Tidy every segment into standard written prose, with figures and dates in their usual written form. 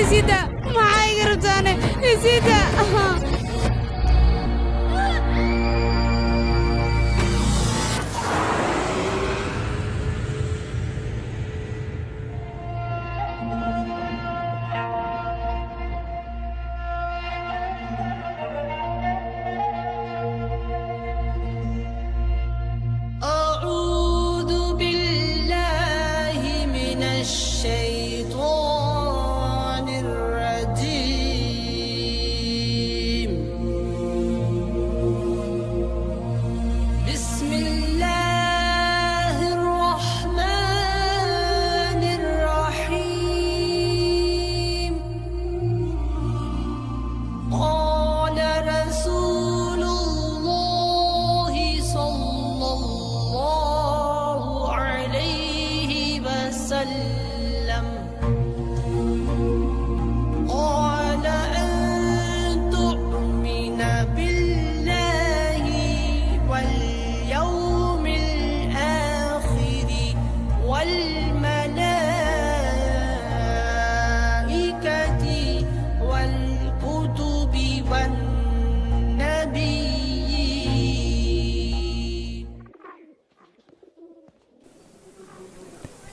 إسيدا معاي قربتاني إسيدا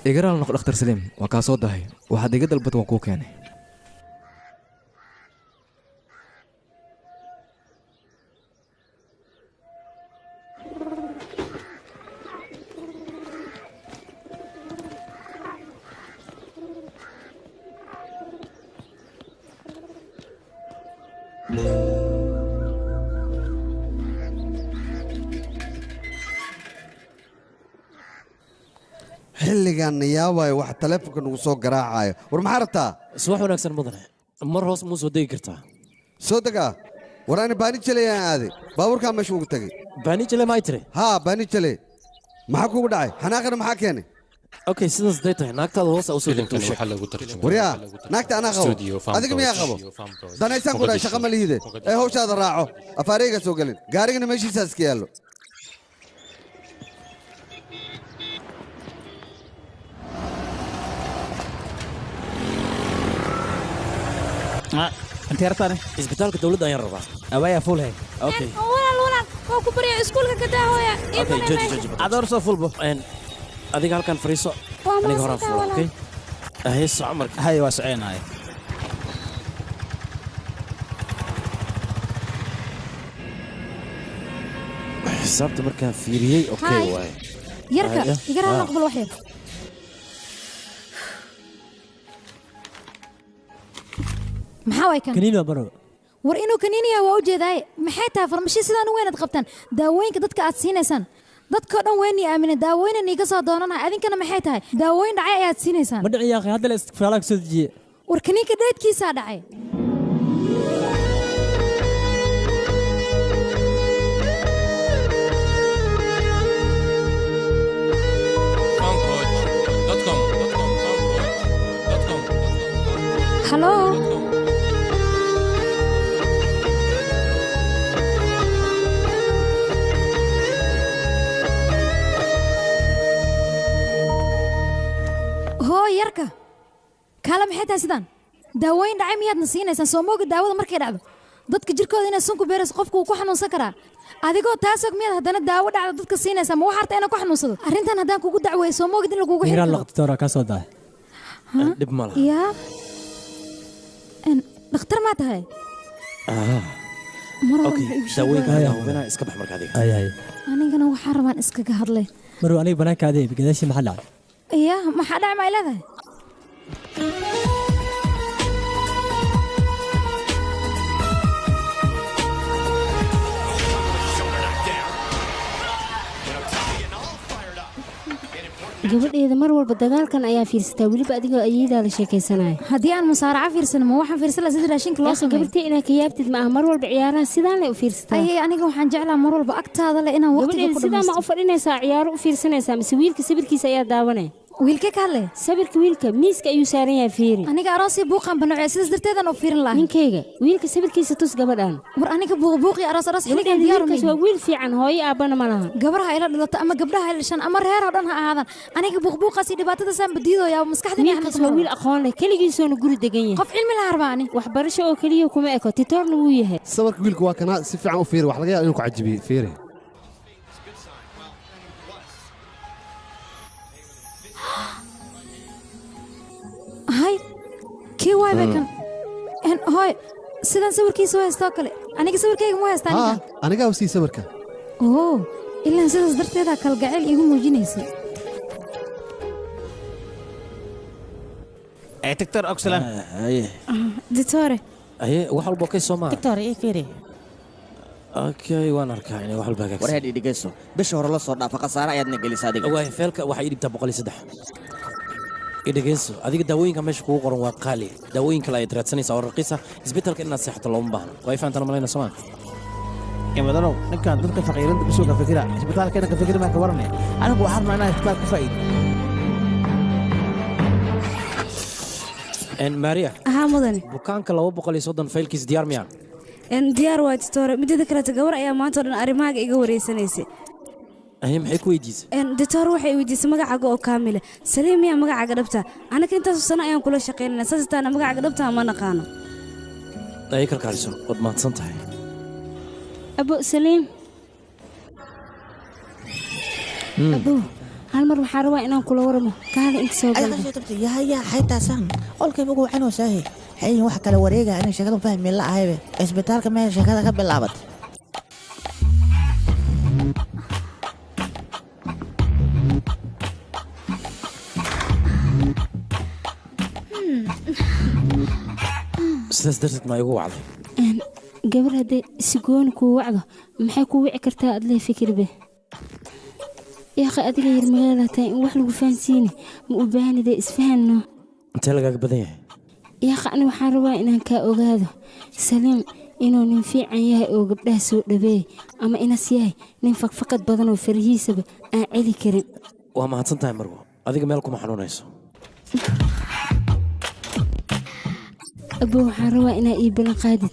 إجرا نقول أختر سليم وكاسود دهي واحد يقدر البيت وكوك يعني xilligan yaabay wax telefoonka nagu soo garaacayo war maxaa rabtaa subax wanaagsan mudane mar hoos muu soo degi kartaa soo dega war aan baani jilay aan aaday baaburka meesha ugu tagay baani jilay ma aytire ha baani jilay maxaa kugu dhacay xanaaqana maxaa keenay okay sidaas daytahay naagtaada hoos u soo degto waxa lagu tarjumaa wariyaa naagta ana qabo adiga miyaa qabo danaysan ku dhaay shaqa ma liide ee hawshaada raaco afaareyga soo galin gaarigana meeshiisa iska yaallo أنت رتاني إسبيتالك دولة أيان ربع أبايا فول هاي أوكي ولا هو كبري إسكولك كده هو أوكي جوجي أدور صو فول بو إن أديك هالكان فريسو أديك هرا فول أوكي هاي السعمر هاي واسعين هاي حسابت مركان فيريي أوكي واي يركب يقرأ نقبل وحيد maxaa kan kaniini baro war inuu kaniiniya waa u jeedaay maxay tahay farmashi sidaan u weynad qabtaan daawooyinka dadka aad siinaysaan dadka dhan weynii aamina daawooyin iga soo doonanaya adinkana maxay tahay daawooyin dhacay ayaad siinaysaan ma dhicin yaa hadda la istikfaalaha soo dejiye war kaniinka dheedkiisaa dhacay halo yarka kala maxay tahay sidaan daawooyin dhacay miyaadna siinaysaan soo mooga daawada markay dhacdo dadka jirkooda inay sun ku beerayso qofku uu ku xanuunsan karaa adigoo taas og miyaad haddana daawo dhacdo dadka siinaysaa ma waxaarta inaan ku xanuunsado arrintan haddaan kugu dacweeyo soo moogid in lagugu xiro laqtoora ka soo daa dhib ma laha yaa dhakhtar maa tahay daawooyinka iska bax marka adiga anigana waxaa rabaan iskaga hadlay maruu aniga banaanka adeeg gadaashii maxaa dhacay يا ما حدا ما إلى gabadheeda mar walba dagaalkan ayaa fiirsataa weliba adigoo ayeedaa la sheekaysanaya haddii aan musaaraca fiirsan ma waxaan fiirsan lahaa sida raashinka loo sameeyo gabartay inaad ka yaabtid ma aha mar walba ciyaaraha sidaan leh u fiirsataa ayay aniga waxaan jeclaa mar walba agtaada leh inaan waqtiga ku sidaa ma u fadhinaysaa ciyaaro u fiirsanaysaa mise wiilka sawirkiisa ayaa daawanaya wiilkee ka hadlay sawirka wiilka miiska ayuu saaran yahay fiiri aniga aroosii buuqan banuucay sidaas darteedan oo fiirin lahaa ninkeyga wiilka sawirkiisa tus gabadhan war aniga buuqbuuqii aroos xilligan diyaar wiilkaas waa wiil fiican hooyo aabana ma laha gabarha ila dhalato ama gabdhaha ila dhashan ama reer oo dhan ha ahaadaan aniga buuqbuuqaasi dhibaatada saan badiidooyaa maskaxdani wiilkaas waa wiil aqoon leh keligiisoona guri degan yahay qof cilmi la harbaani waxbarasho oo keliya kuma eko titoorna wuu yahay sawirka wiilka waa kana si fiican u fiiri wax laga yaabaa inuu ku cajibiyo fiiri hay kii waay bekan hooy sidaan sawirkiisa u haystoo kale aniga sawirkayga mu haystaa ninkan anigaa u sii sawirka oo ilaan sidaas darteeda kalgacayl iigu muujinaysay دكتور أكسلان دكتور أيه وحول بوكي سوما دكتور إيه فيري أوكي وأنا أركع يعني وحول باكي ورهدي دقيسو بش هور الله صورنا فقصارة يدنا قلي صادق واه فيلك waxaa idibta 103 idageyso adiga daawooyinka meesha kugu qoran waa qaali daawooyin kale ay raadsanaysaa oo raqiisa isbitaalka inaad seexato looma baahna way fahantaan malayna Soomaan imadano ninkan dadka faqiirada bisoo ka fikira isbitaalka ka fikir ma ka warnay anigu waxaan rabnaa inaan isbitaalka faa'iido en Maria aha mudane bukaanka 230 faylkiis diyaar miyaa en diyaar waa doctor midda kale gabar ayaa maanta dhan arimaaga iga wareysanaysay أهي maxay ku weydiisay doctor waxay weydiisay magacaaga oo kaamil ah Saliim miyaa magacaaga dhabta anaga intaas sano ayaan kula shaqeynaa saastaan magacaaga dhabta ma naqaano ay kalkaaliso wad maadsan tahay abo Saliim abo hal mar waxaan rabaa inaan kula waramo kaale inta soo galay ya xaytaasan qolkay ugu waxaan oo saahay hay wax kala wareega inay shaqada fahmi la ahaybe isbitaalka meel shaqada ka bilaabat sidaas darteed ma igu wacday gabar haddii sigoon kuu wacdo maxay kuu wici kartaa adlee fikirbe yaaqi adiga yar magaalada tahay in wax lagu fahansiini ma u baahnidee isfahanno intee lagaaga badan yahay yaaqi ani waxaan rabaa inaan kaa ogaado Saliim inuu nin fiican yahay oo gabdhaha soo dhaweey ama inas yahay nin fakfakad badan oo farihiisaba aan celi karin waa mahadsan tahay marwo adiga meel kuma xanuunayso abo waxaan rabaa inaa ii balan qaadid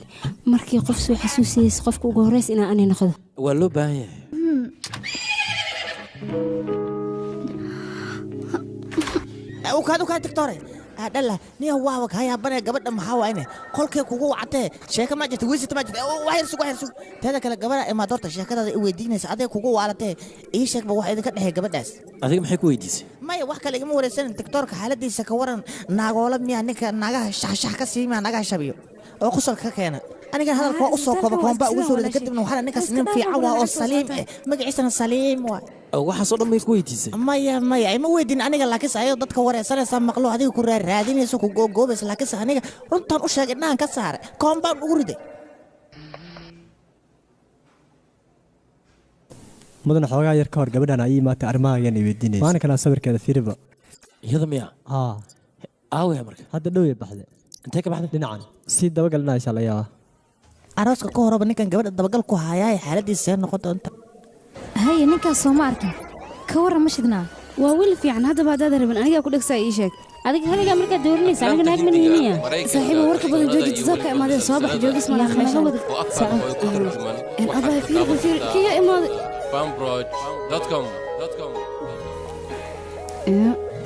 markii qof soo xasuusiyeysa qofka ugu horeys inaa ani noqdo waa loo baahan yahay ukaad doctor adalla niyo waa wak haya bane gabadha maxaa waayne qolkay kugu wactee sheeka ma jirto wiisita ma jirto wax yar sugu tada kale gabadha ima doorta sheekadaada i weydiinaysa aday kugu waalatee ii sheegba wax idinka dhaxay gabadhaas adiga maxay ku weydiisay maya wax kale igama wareysan doctorka xaaladiisa ka waran naagoola miya ninka naagaha shaxshax ka siima naagaha shabiyo oo qusalka ka keena aniga hadalka waa u soo kooba koomba ugu soo rida kadibna waxaa ninkaas nin fiican waa oo Saliim magaciisana Saliim waa waxaas oo dhan may ku weydiisay maya ima weydiin aniga laakiin sayo dadka wareysanaysa maqlo adiga ku raadinayso ku googoobaysa laakiin aniga runtan u sheegay inaan ka saaray koomba ugu riday mudan xoogaa yar ka hor gabadhan ay imaatay armaagan ay weydiinaysa waana kana sawirkeeda fiiriba iyada miya aawe marka hadda dhow baxday intee ka baxday dhinacan si dabagalnaysa la yaaba arooska ka horaba ninkan gabadha dabagal ku hayaa xaaladiisa noqon doonta haye ninkaas soo ma arkin ka waran ma shidnaa waa wiil fiican haddaba haddaad rabin anigaa ku dhegsaa ii sheeg adiga haligaa markaad dooranaysa aniga naag ma nihiniya saaxiibo warka badan jooji tisaabka imaadeen soo bax joogis malaha meesha abaa fiir kiyo imaaday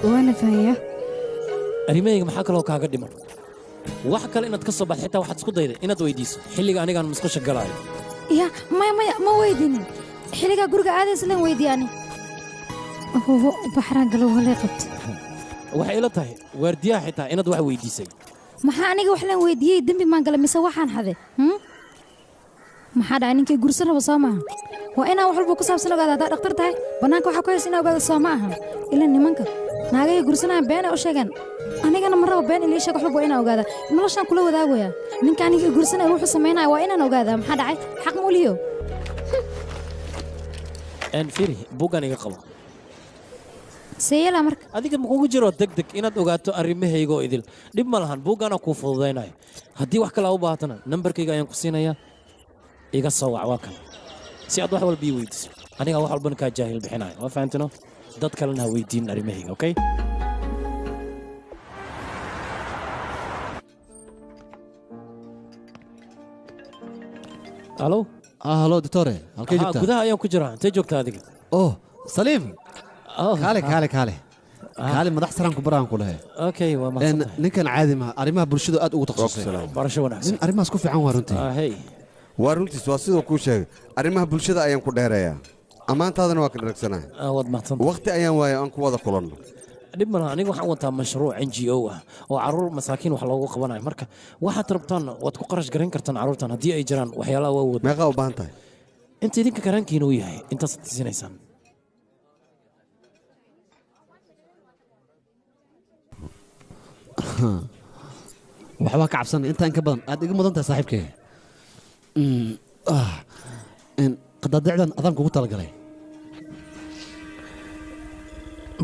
waana fahaya arrimahayga maxaa kaloo kaaga dhiman wax kale inaad ka soo baxdo xitaa waxaad isku dayday inaad weydiiso xilliga anigaan musqusha galaayo ya maya ma weydiinin xilligaa guriga aadaysa leen weydiyaani baxraan galow halay qabta waxay ila tahay waardiyaha xitaa inaad wax weydiisay maxaa aniga wax leen weydiiyey dembi maan gala mise waxaan xaday maxaa dhacay ninkii gursan raba soo maaha waa inaan wax walba ku saabsan ogaada haddaa dhaktar tahay bannaanka waxaa ku haysa inaa ogaada soo ma aha ilaa nimanka naagaya gursanaya been ay u sheegaan anigana ma rabo been ilii sheeg wax walba waa inaan ogaada noloshaan kula wadaagaya ninka aniga gursanaya wuxuu samaynaya waa inaan ogaada maxaa dhacay xaq ma uliyo firi buuggan iga qabo seeyala marka adiga makugu jiro degdeg inaad ogaato arrimahayga oo idil dhib ma lahan buuggaana kuu fududaynayo haddii wax kale aa u baahatana nambarkayga ayaan ku siinayaa iga soo wac waa kan si aad wax walba ii weydiiso aniga wax walbana kaa jaahil bixinayo waa fahantino dad kalena ha weydiin arrimahayga okay الو هلو دكتوري halkee joogtaa gudaha ayaan ku jiraa intee joogtaa adiga saliim kaale madax saran ku baraan ku leeyahay okay waa mahadsantahay ninkan caadi ma arrimaha bulshada aad ugu takhasusay barasho wanaagsan arrimahaas ku fiican waa runtii waa runtiis waa sidoo kuu sheegay arrimaha bulshada ayaan ku dheereeyaa ammaantaadana waa ka dharagsanahay waad mahadsantahay waqti ayaan waayo aan ku wada kulanno dhib malaha aniga waxaan wataa mashruuc NGO ah oo caruur masaakiin wax loogu qabanayo marka waxaad rabtaan waad ku qarash garan kartaan caruurtan haddii ay jiraan waxyaalaha waa wada meeqaa u baahan tahay inta idinka karaankiina uu yahay intaasaad tisinaysaan waxbaa ka cabsan intaan ka badan aad iga mudan tahay saaxiibkee qadaadicdan adaan kugu talagalay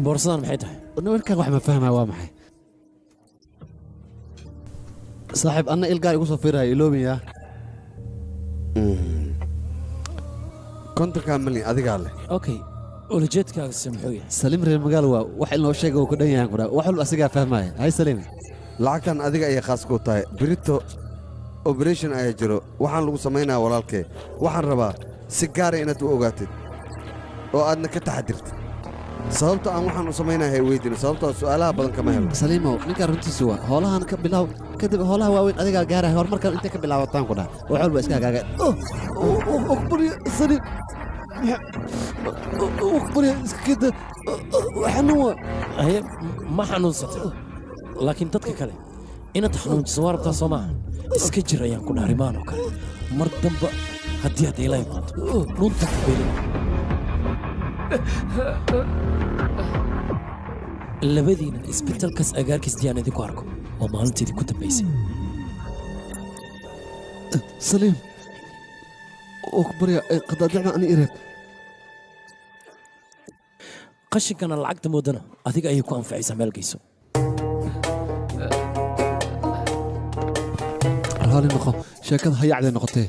boorsadan maxay tahay warkaan wax ma fahmaa waa maxay saaxiib anna ilgaar igu soo fiiraya iloobiyaa kontonkaa milyan adigaa leh okay ulajeedkaagase muxuu yahay saliim reer magaal waa wax inoo sheega uu ku dhan yahan kudhaa wax walba asigaa fahmaya hay saliim lacagtan adiga ayay khaas kuu tahay birito operation ayaa jiro waxaan lagu samaynayaa walaalkee waxaan rabaa si gaara inaad u ogaatid oo aadna ka taxadirtid sababta aan waxaan u samaynayaa hay weydina sababtoo su'aalaha badan kama helo saliimow ninkaan runtiisu waa hoolahan ka bilow kadib hoolaha waaweyn adigaa gaaraya horumarkan intay ka bilaabataan ku dhaha wax walba iska hagaaga saliim أخبري كده حنوة هي ما حنوصتي لكن تدك كله إن تحنون صور بتاع سماع اسكجر أيام كنا هرمان وكله مرة دنبا هدي هدي لا يمات نون تقبل اللي بدينا إسبتال كاس أجار كيس ديانة دي كواركو وما أنتي دي كنت بيسي سليم أخبري قد دعنا أني إيرك qashinkana lacagta moodana adiga ayay ku anfacaysaa meel geyso raali noqo sheekada hayacday noqotee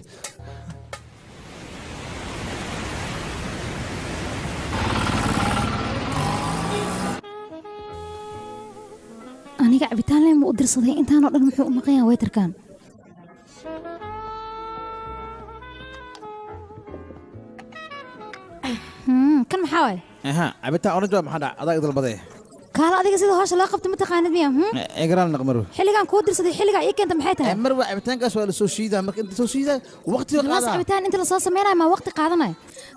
aniga cabitaan leen buu u dirsaday intaanoo dhan muxuu u maqan yahay waytarkan kan maxaa waaye cabitaan orange waa maxaa dhac adaa idalbadee kaala adiga sida hawsha loo qabto ma taqaanid miya egraal naqmaru xilligan kuu dirsaday xilligaa ii keenta maxay tahay mar waa cabitaankaas waa la soo shiidaa marka inta soo shiidaa waqtiga qaada cabitaan inta la soo sameynaya ma waqti qaadanaya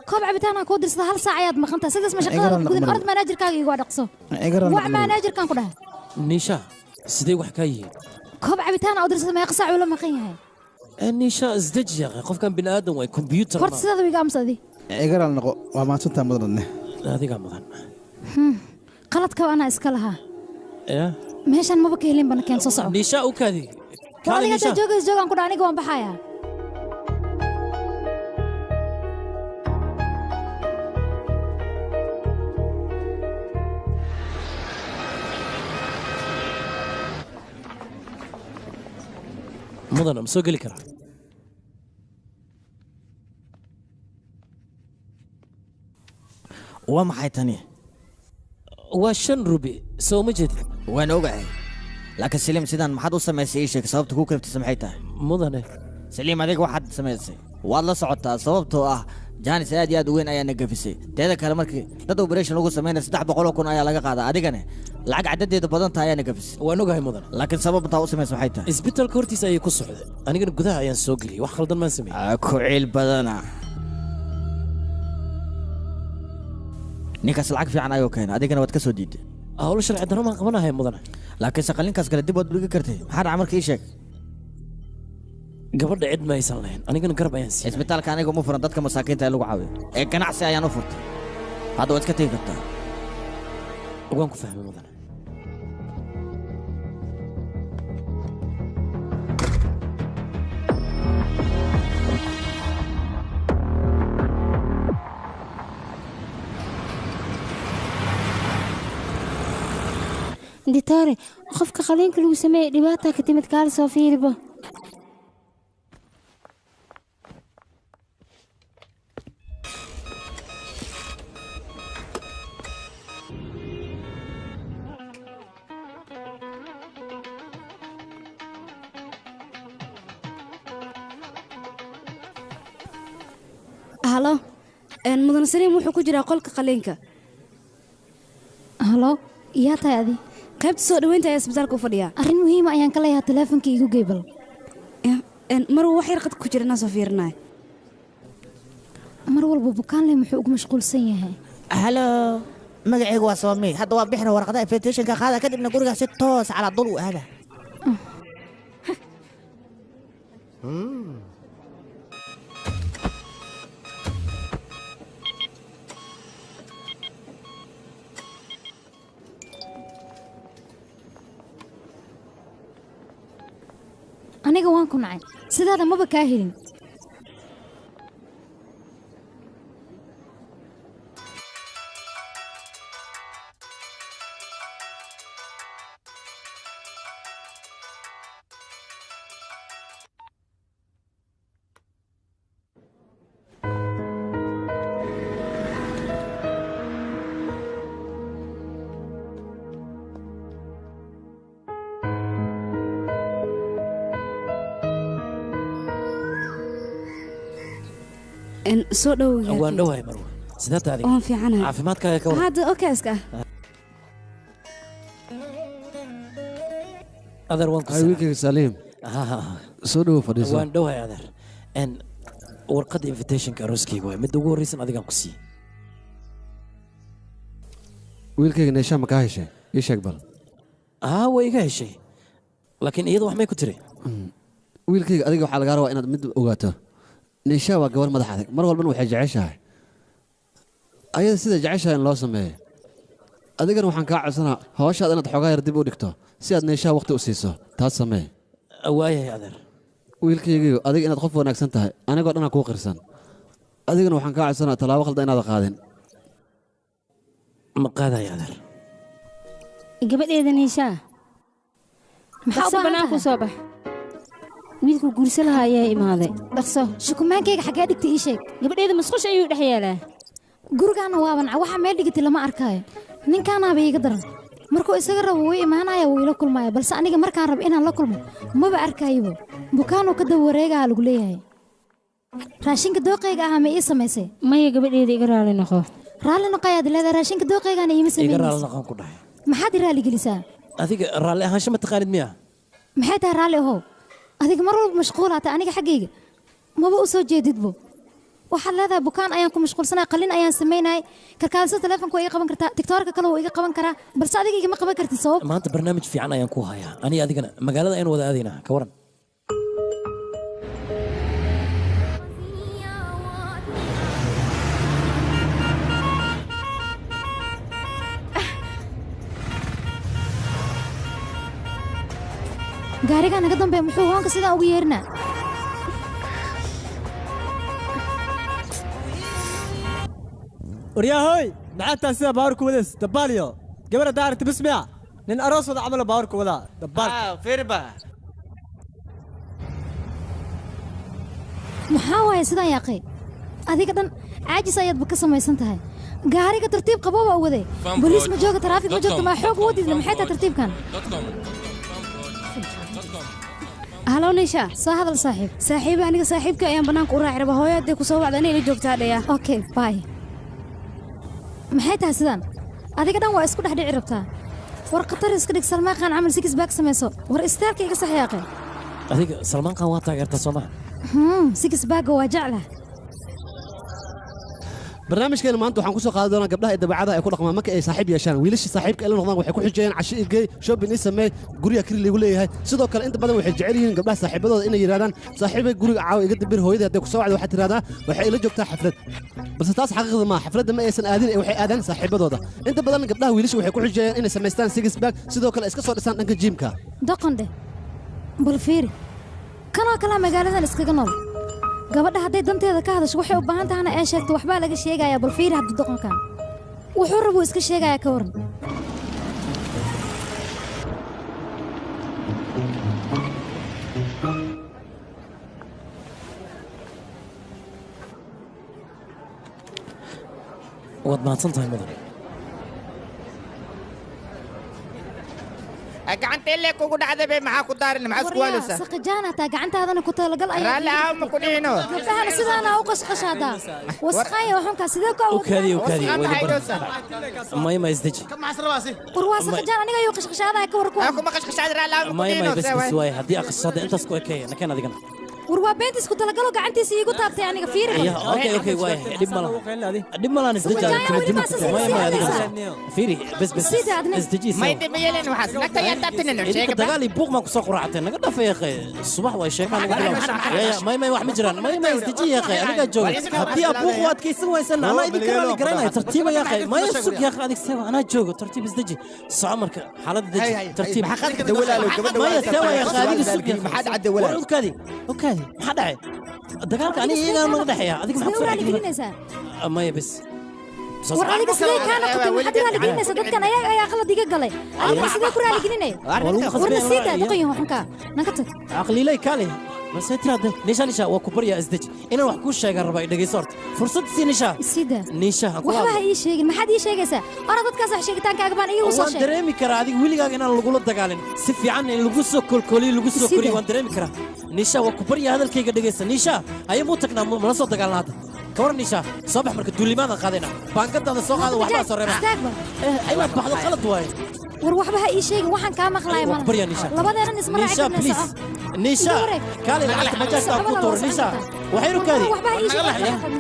koob cabitaan aan kuu dirsada hal saac ayaad maqan tahay sidaas ma shaqada gudin ord managerkaaga igu dhaqso wax managerkan ku dhahay niisha sidee wax ka yihiin koob cabitaan aan u dirsada meeqa saac uu la maqan yahay niisha isdaji yaqay qofkan bini aadan way computer horta sidaada wiga amsadi egraal noqo waa maadsantaa mudanne adiga mudan qaladka anaa iska lahaa meeshaan maba ka helin bana keen soo soco niisha u kaadi adiga ta joogays joogaan ku dhaa aniga waan baxayaa mudana ma soo geli karaa waa maxay tani waa 5 rubi soo ma jeedid waan ogahay laakiin saliim sidaan maxaad u samaysay ii sheeg sababta kuu kaleftay maxay tahay mudane saliim adiga waxaad samaysay waad la socotaa sababtoo ah jaanis aad iyo aad u weyn ayaa na gafisay teeda kale markii dad operation lagu sameynaya 300 kun ayaa laga qaadaa adigana lacag cadadeeda badan tahay ayaa na gafisay waan ogahay mudane laakiin sababta u samaysay maxay tahay isbitaalka hortiisa ayay ku socday anigana gudaha ayaan soo geliyay wax khaldan maan sameeyay ku ciil badana ninkaas lacag fiican ayuu keenay adigana waad ka soo diiday hawlo sharci darro maan qabanahay mudane laakiin shaqalinkaas kale dib waad buligi kartay maxaa dhaca markii ii sheeg gabadha cid ma aysan lahayn anigana garab ayaan siiyay isbitaalka aniga uma furan dadka masaakiinta ee lagu caawiyo ee ganacsi ayaan u furtay hadda waad iska tegi kartaa waan ku fahmay mudane ditaare qofka qaliinka lagu sameeyay dhibaata ka timid kaal soo fiiriba halo mudan saliim wuxuu ku jiraa qolka qaliinka halo yaa tahay adi qaybta soo dhaweynta ayaa isbitaalka u fadhiyaa arrin muhiima ayaan ka leeyahay taleefanka igu geybal mar wax yar qad ku jira inaan soo fiirinay mar walba bukaan leh muxuu ugu mashquulsan yahay halo magacaygu waa Soomi hadda waa bixina warqada invitation-ka qaada kadibna guriga si toos cala dul u aada aniga waan ku nacay sidaada maba kaa helin soo dhow waan dhowahay marwa sidee tahay waan fiicanahay caafimaadkaaga ka hadda okayska adeer waan ku wiilkayga saliim soo dhowo fadhiiso waan dhowahay adeer warqadda invitationka arooskayga waay midda ugu horreysan adigaan ku siiyey wiilkayga neeshaa ma kaa heshay ii sheeg bal way iga heshay laakiin iyadu wax may ku tiri wiilkayga adiga waxaa lagaa rabaa inaad mid ogaato neeshaa waa gabar madax adag mar walbana waxay jeceshahay ayada sida jeceshahay in loo sameeyo adigana waxaan kaa codsanaa hawshaad inaad xoogaa yar dib u dhigto si aad neeshaa waqti u siiso taas samee waayahay adeer wiilkaygiiyo adiga inaad qof wanaagsan tahay anigoo dhanaa kuu qirsan adigana waxaan kaa codsanaa tallaabo khaldan inaada qaadin ma qaadaya adeer gabadheeda neeshaa dhaqso banaanku soo bax wiilku guursa lahaa ayaa imaaday dhaqso shukumaankayga xaggee dhigtay ii sheeg gabadheeda musqusha ayuu dhex yaalaa gurigaana waabanca waxaa meel dhigatay lama arkaayo ninkaanaaba iiga daran markuu isaga rabo wuu imaanaya wuu ila kulmaya balse aniga markaan rabo inaan la kulmo maba arkaayobo bukaanuu ka daba wareegaha lagu leeyahay raashinka dooqayga ahaa ma ii samaysay maya gabadheeda iga raali noqo raalli noqoyaad leedahay raashinka dooqaygaana iima iga raali samaynaysa noqon ku dhahay maxaad i raalli gelisaa adiga raalli ahaansho ma taqaanid miya maxay tahay raalli ahow adiga mar walba mashquulaatay aniga xaggayga maba u soo jeedidbo waxaad leedahay bukaan ayaan ku mashquulsanay qalin ayaan samaynayay kalkaaliso taleefonka waa iga qaban kartaa tiktoorka kale wuu iga qaban karaa balse adiga igama qaban kartid sabab maanta barnaamij fiican ayaan ku hayaa aniga adigana magaalada aynu wada aadaynaa ka waran gaarigaa naga dambeeya muxuu hoonka sidaa ugu yeerinaa waryahoy maxaadtaa sida baawarku wadays dabaaliyo gabar daarta bismiya nin aroos wada camalo baawarku wadaa fiiriba maxaa waaye sidaan yaaqay adiga dhan caajis ayaadba ka samaysan tahay gaariga tartiib qabooba u waday boliis ma jooga taraafik ma joogto maa xoog ugu diidna maxay tahay tartiibkan halo neesha soo hadal saaxiib saaxiiba aniga saaxiibka ayaan bannaanka u raaci rabaa hooyo haddee ku soo wacda inay la joogtaa dhaya okay bay maxay tahay sidaan adiga dhan waa isku dhex dhici rabtaa war khatar iska dhig salmaan khan camal sikis baag samayso war istaalka iga saxyaaqe adiga salmaan khan waa taageertaa soo maha sikis baagga waa jeclah barnaamijkeena maanta waxaan ku soo qaadi doonaa gabdhaha ee dabeecadaha ay ku dhaqmaan marka ay saaxiib yeeshaan wiilashii saaxiibka ay la noqdaan waxay ku xijiyeen casho ii geey shopping ii sameey guriga kiri liigu leeyahay sidoo kale inta badan waxay jecel yihiin gabdhaha saaxiibadooda inay yidhahdaan saaxiibay guriga caawa iga dambir hooyadii hadday ku soo wacda waxaad tidhahdaa waxay ila joogtaa xaflad balse taas xaqiiqda maaha xafladda ma aysan aadin ee waxay aadaan saaxiibadooda inta badan gabdhaha wiilasha waxay ku xijiyeen inay samaystaan six bag sidoo kale iska soo dhisaan dhanka jiimka doqondhe bal fiiri kanoo kalaa magaaladan iskaga nool gabadha hadday danteeda ka hadasho waxay u baahan tahana ee sheegto waxbaa laga sheegayaa bal fiiri hadda doqonkan wuxuu rabuu iska sheegayaa ka waran waad mahadsan tahay mudan gacanta illee kugu dhacday bay maxaa ku daarin maxaa isku waalaysaa saqajaan hataa gacantaadana ku talagal ayaa raalli ah ma ku dhihino gabdhahana sidaana u qashqashaada wasqaaya waxanka sidee ku ukaadi may isdeji war waa saqajaan aniga ayuu qashqashaada ka war ku kuma qashqashaada raalli ah may bas way hadii aqshada intaas ku ekay nakeen adigana war waa beent isku talagalo gacantiisa iigu taabtay aniga fiiri okay way dib malan isdeji fiiri bas isdeji may dib yeelan waxaas nagta yaa taabtinin sheega dagaali buuq ma ku soo quraactay naga dhafay akhay subax way sheekan ugu bilaw may wax ma jiraan may isdeji akhay aniga joog hadii buuq waad kaysan waysan ana idin karaan garanay tartiib ya akhay may sug ya akhay adig sawa ana joogo tartiib isdeji saamarka xaalada deji tartiib xaqad dawlaalo gabadha may sawa ya akhay adig sug maxad cad dawlaalo okay maxaa dhacay dagaalka aniga iyaga ma dhaxaya adiga maxaa ku raaligelinaysaa maya bas war adiga sidee kaana qotay maxaad raaligelinaysaa dadkan ayaa qalad iga galay adiga sidee ku raaligelinay war nasiida daqayo waxanka naga tag aqliilay kale bas tirade nisha waa ku barya isdeji inaan wax ku sheegan raba dhageyso horta fursad si nisha waxba ii sheegin maxaad ii sheegaysaa ara dadkaas wax sheegitaankaaga baan iigu soo sheegay waan dareemi karaa adiga wiligaaga inaan lagula dagaalin si fiican in lagu soo kolkoliyo waan dareemi karaa nisha waa ku barya hadalkayga dhageysa nisha ayay muu tagnaa mala soo dagaalnaada kawar nisha soo bax marka duulimaada qaadayna baangadaada soo qaada waxbaa soo reeba aywaad baxdo qalad waaye war waxba ha ii sheegin waxaan kaa maqlaay malaha labadeena isma raacinaysa nisha kaale lacagta majaajta ku tuur nisha waxay rukaadi waxba ha ii sheegin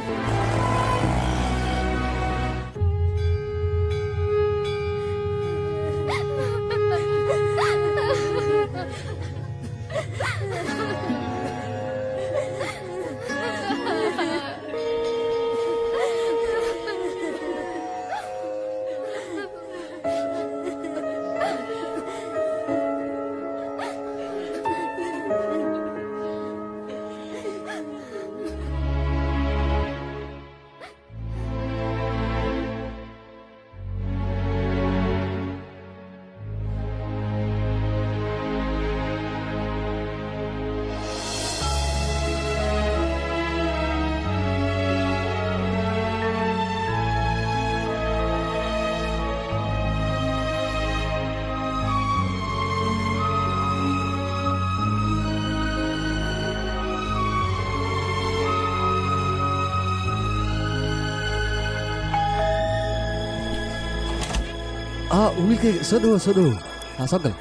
wiilkayga soo dhawow ha soo gal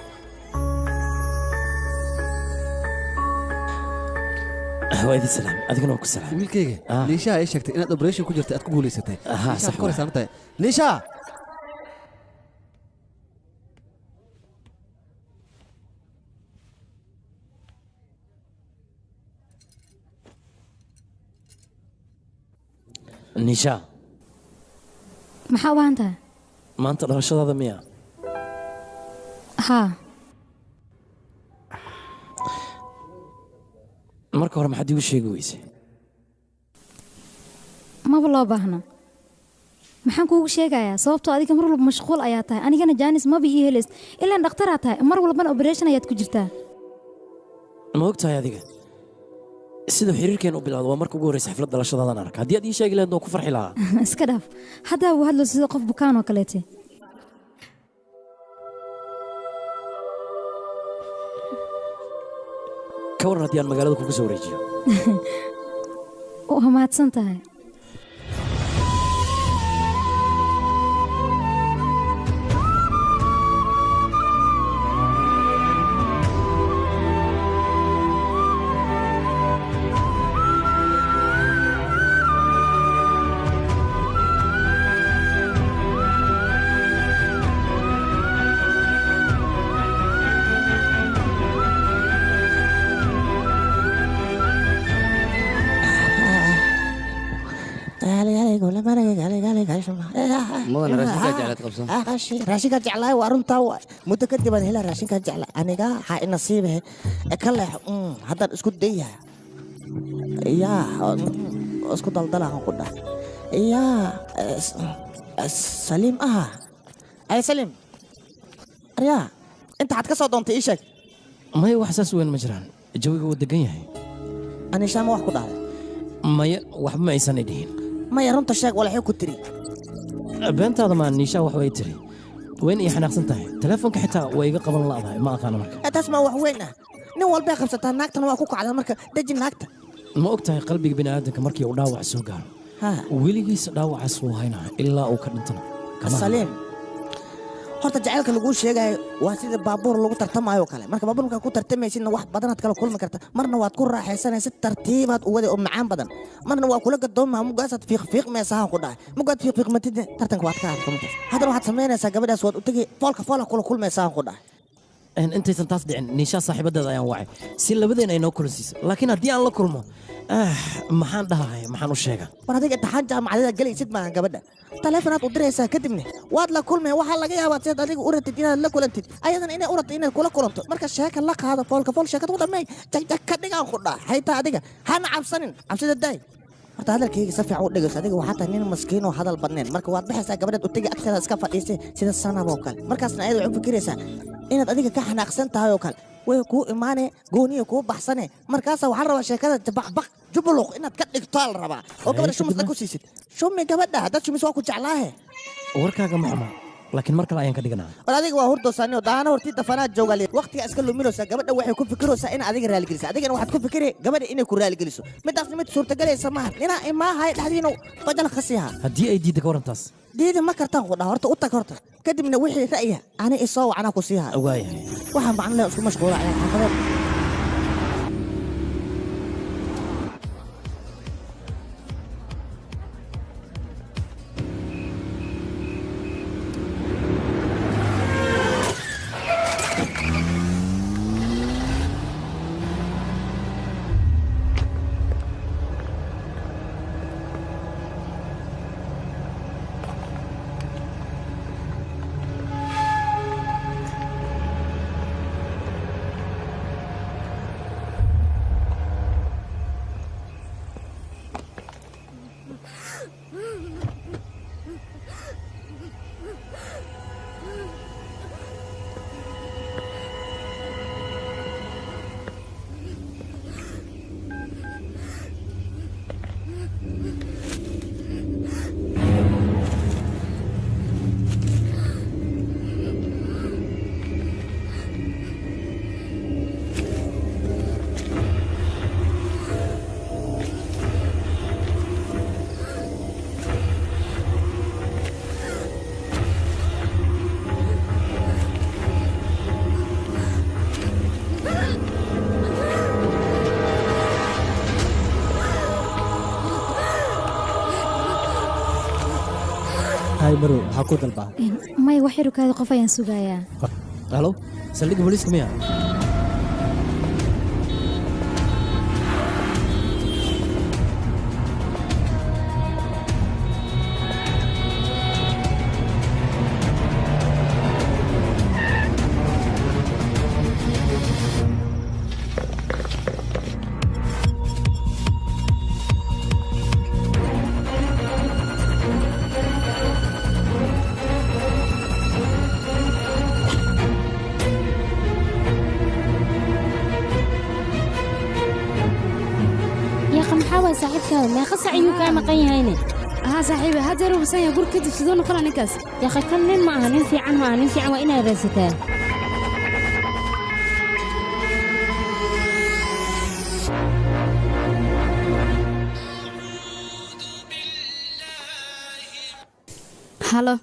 waadi salaam adigana ku salaam wiilkayga niisha ay sheegtay inaad operation ku jirtay aad ku guuleysatay sax ku reesantahay niisha maxaa u baahan tahay maanta dhalashadaada miya haa marka hore maxaad iigu sheegi weysay maba loo baahna maxaan kuugu sheegayaa sababtoo adiga mar walba mashquul ayaa tahay anigana jaanis maba ii helays ilaan dhakhtaraa tahay mar walbana operation ayaad ku jirtaa ma og tahay adiga sida xiriirkeen u bilowdo waa marka ugu horreysa xaflad dhalashadaadan arka haddii aad ii sheegi lahayd waan ku farxi lahaa iska dhaaf haddaa uu hadlo sida qof bukaan oo kaleete ka waran haddii aan magaalada kugu soo wareejiyo waa mahadsan tahay raashinka jeclaa waa runtaa muddo kadib aan helaa raashinka jecla aniga ha nasiibe ka leex haddaan isku dayaha yaa isku daldalaan ku dhah yaa saliim aha ay saliim aryaa inta xad ka soo doontay ii sheeg maya wax saas weyn ma jiraan jawiga wuu degan yahay anishaa ma wax ku dhahday maya waxba ma aysan idhihin maya runta sheeg walaxay ku tiri beentaada maa niishaa wax way tiri وين يا حناق سنتهي تلفونك حتى ويقى قبل الله ما أقانا مركا تسمع وحوينا nin walba qabsataa naagtana waa ku kacda marka daji naagta ma ogtahay qalbiga bini aadamka markii uu dhaawac soo gaaro weligiis dhaawacaas wuu haynaa ilaa uu ka dhintana saliim horta jacaylka lagu sheegayo waa sida baabuur lagu tartamayo kale marka baabuur marka ku tartamaysidna wax badanaad kala kulmi karta marna waad ku raaxaysanaysa tartiibaad u wada oo macaan badan marna waa kula gadoomaa mugaasaad fiiq meesaha ku dhahay mugaad fiiq matida tartanka waad ka hadkamta haddana waxaad samaynaysaa gabadhaas waad u tagi foolka kula kulmaysaha ku dhahay intaysan taas dhicin niishaa saaxiibadeeda ayaan wacay si labadeen ay noo kulansiiso laakiin haddii aan la kulmo maxaan dhahay maxaan u sheegaa war adiga imtixaan jaamacadeeda gelaysid maahan gabadha taleefonaad u diraysaa kadibna waad la kulmeen waxaa laga yaabaa sidaad adiga u ratid inaad la kulantid ayadana inay u ratid inaad kula kulanto marka sheeka la qaado fool sheekada u dhammeey jagjag ka dhigaan ku dhaa haytaa adiga hana cabsanin cabsida daay horta hadalkayga si fiican u dhegeyso adiga waxaa tahay nin maskiin oo hadal badneen marka waad baxaysaa gabadhaad u tegi agteeda iska fadhiisay sida sanab oo kale markaasna ayada waxay u fikiraysaa inaad adiga ka xanaaqsan tahay oo kale way kuu imaane gooniya kuu baxsane markaasa waxaa la rabaa sheekada jabaqbaq jubuluq inaad ka dhigtoa la rabaa oo gabadha shumisna ku siisid shumi gabadha haddaad shumis waa ku jeclaahe warkaaga ma xuma laakiin mar kale ayaan ka dhiganaa war adiga waa hurdoosaani oo daana hortii dafanaad joogaale waqtiga iska luminaysaa gabadha waxay ku fikiraysaa in adiga raaligeliso adigana waxaad ku fikiri gabadha inay ku raaligeliso midaasna mid suurtagalaysa maaha inaa imaahay dhexdiina fajal khasiha haddii ay diidda ka warantaas diidi ma kartaan ku dhaa horta u tag horta kadibna wixii ra'ya ani isoo wacanaa ku siiha waayahay waxaan macno leh isku mashquula ayaan xafadeed برو حكو دلبا ما يوحي ركاد قفا ينسوغايا الو سلك بوليس كميا ما خص عيو كان مقين هينه صاحبي هذا رو بس يقول كده سيدون كلا نكاس يا اخي كان معها ننفي عن وإنا راسته هلا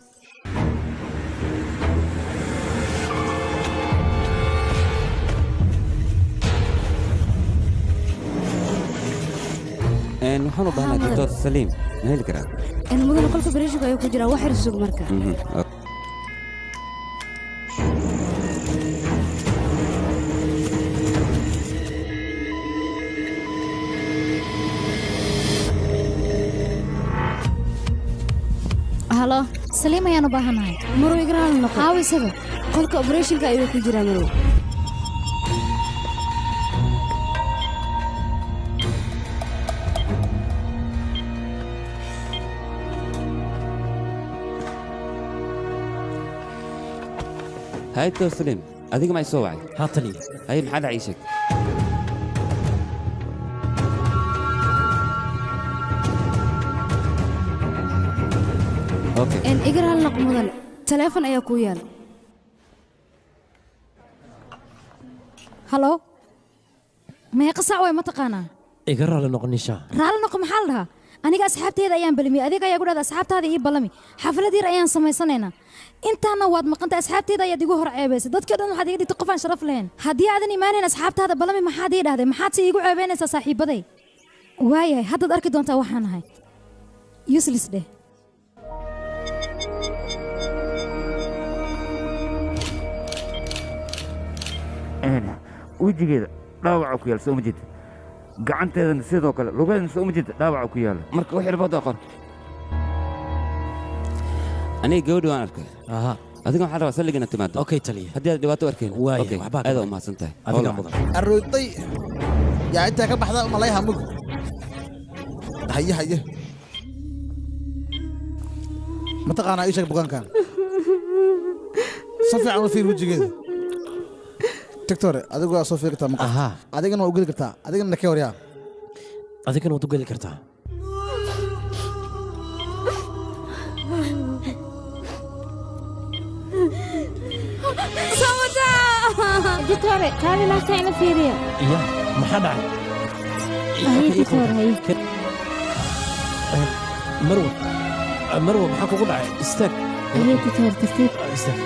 waxaan u baahnaa doctor Saliim ma heli karaa mudane qolka bareeshiga ayuu ku jiraa wax xirsuug marka halo Saliim ayaan u baahanahay maro igraan noqo aawi isaga qolka operation-ka ayuu ku jiraa maro هاي دكتور سليم أديك ما يسوي هاتلي هاي محل عيشك أوكي إن إجرا النقمة taleefon ayaa kuu yaal halo meeqa sac way ma taqaanaa iga raali noqo nishaa raali noqo maxaa la dhahaa aniga asxaabteeda ayaan balamiyey adiga ayaa ku dhahda asxaabtaada ii balami xaflad yar ayaan samaysanaynaa intaana waad maqantay asxaabteeda ayaad igu hor ceebaysay dadkii dhan waxaad iga dhigtay qof aan sharaf lahayn haddii aadan imaanayn asxaabtaada balami maxaad ii dhahday maxaad si iigu ceebaynaysaa saaxiibaday waayahay haddaad arki doontaa waxaan ahay useless dheh wejigeeda dhaawaca ku yaal soo ma jeed gacanteedana sidoo kale lugaheedana soo ma jeed dhaawaca ku yaala marka wax yarbad aqoon aniga gabadhi waan arkay adiga waxaan rabaa salliga inaad timaado okay taliya haddii aad dhibaato arkeen aad u mahadsan tahay adiga mudan arooday yaa intaa ka baxda malayha mug haye mataqaanaa ii sheeg bukaankan si fiican u fiir wejigeeda doctore adigu waa soo fiiri kartaa maqal adigana waa u geli kartaa adigana nakee waryaa adigana waad u geli kartaa doctore kaali laafta ina fiiriya iya maxaa dhacay marwa maxaa kugu dhacay istaag doctor tartiib istaag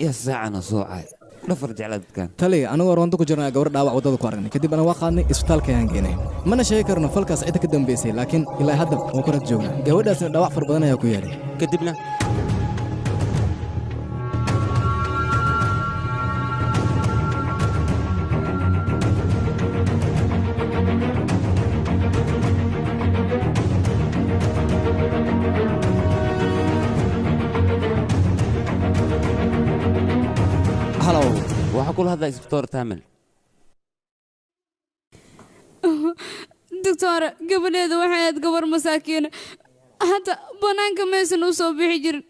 يا ساعة نصوعة dhafar jeclaa dadkan taliya anigu roonto ku jirnaa gabar dhaawac wadada ku aragnay kadib ana waa qaadnay isbitaalka ayaan geenay mana sheegi karno falkaas cid ka dambeysay laakiin ilaa hadda waan ku rad joognaa gabadhaasna dhaawac far badan ayaa ku yaalay kadibna waxaa kula hadlaa isbitoor taamil doctora gabadheeda waxay ahayd gabar masaakiina hadda bannaanka maysan u soo bixi jirin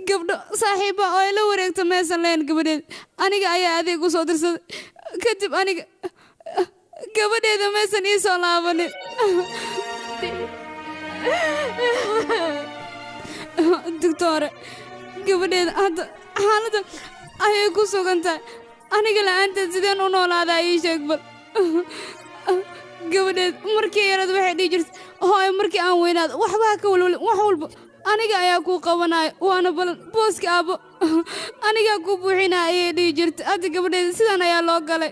gabdho saaxiiba oo ay la wareegta maysan lahayn gabadheeda aniga ayaa adeeg u soo dirsaday kadib aniga gabadheeda maysan ii soo laabanin doctora gabadheeda hadda xaaladda ayay ku sugan tahay aniga la'aanteed sideen u noolaadaa ii sheeg bal gabadheed markii yarad waxay dhihi jirtay hooy markii aan weynaado waxbaa ka walwalin wax walba aniga ayaa kuu qabanaayo waana balan booska aabbo anigaa kuu buuxinaa ayay dhihi jirtay hadda gabadheeda sidan ayaa loo galay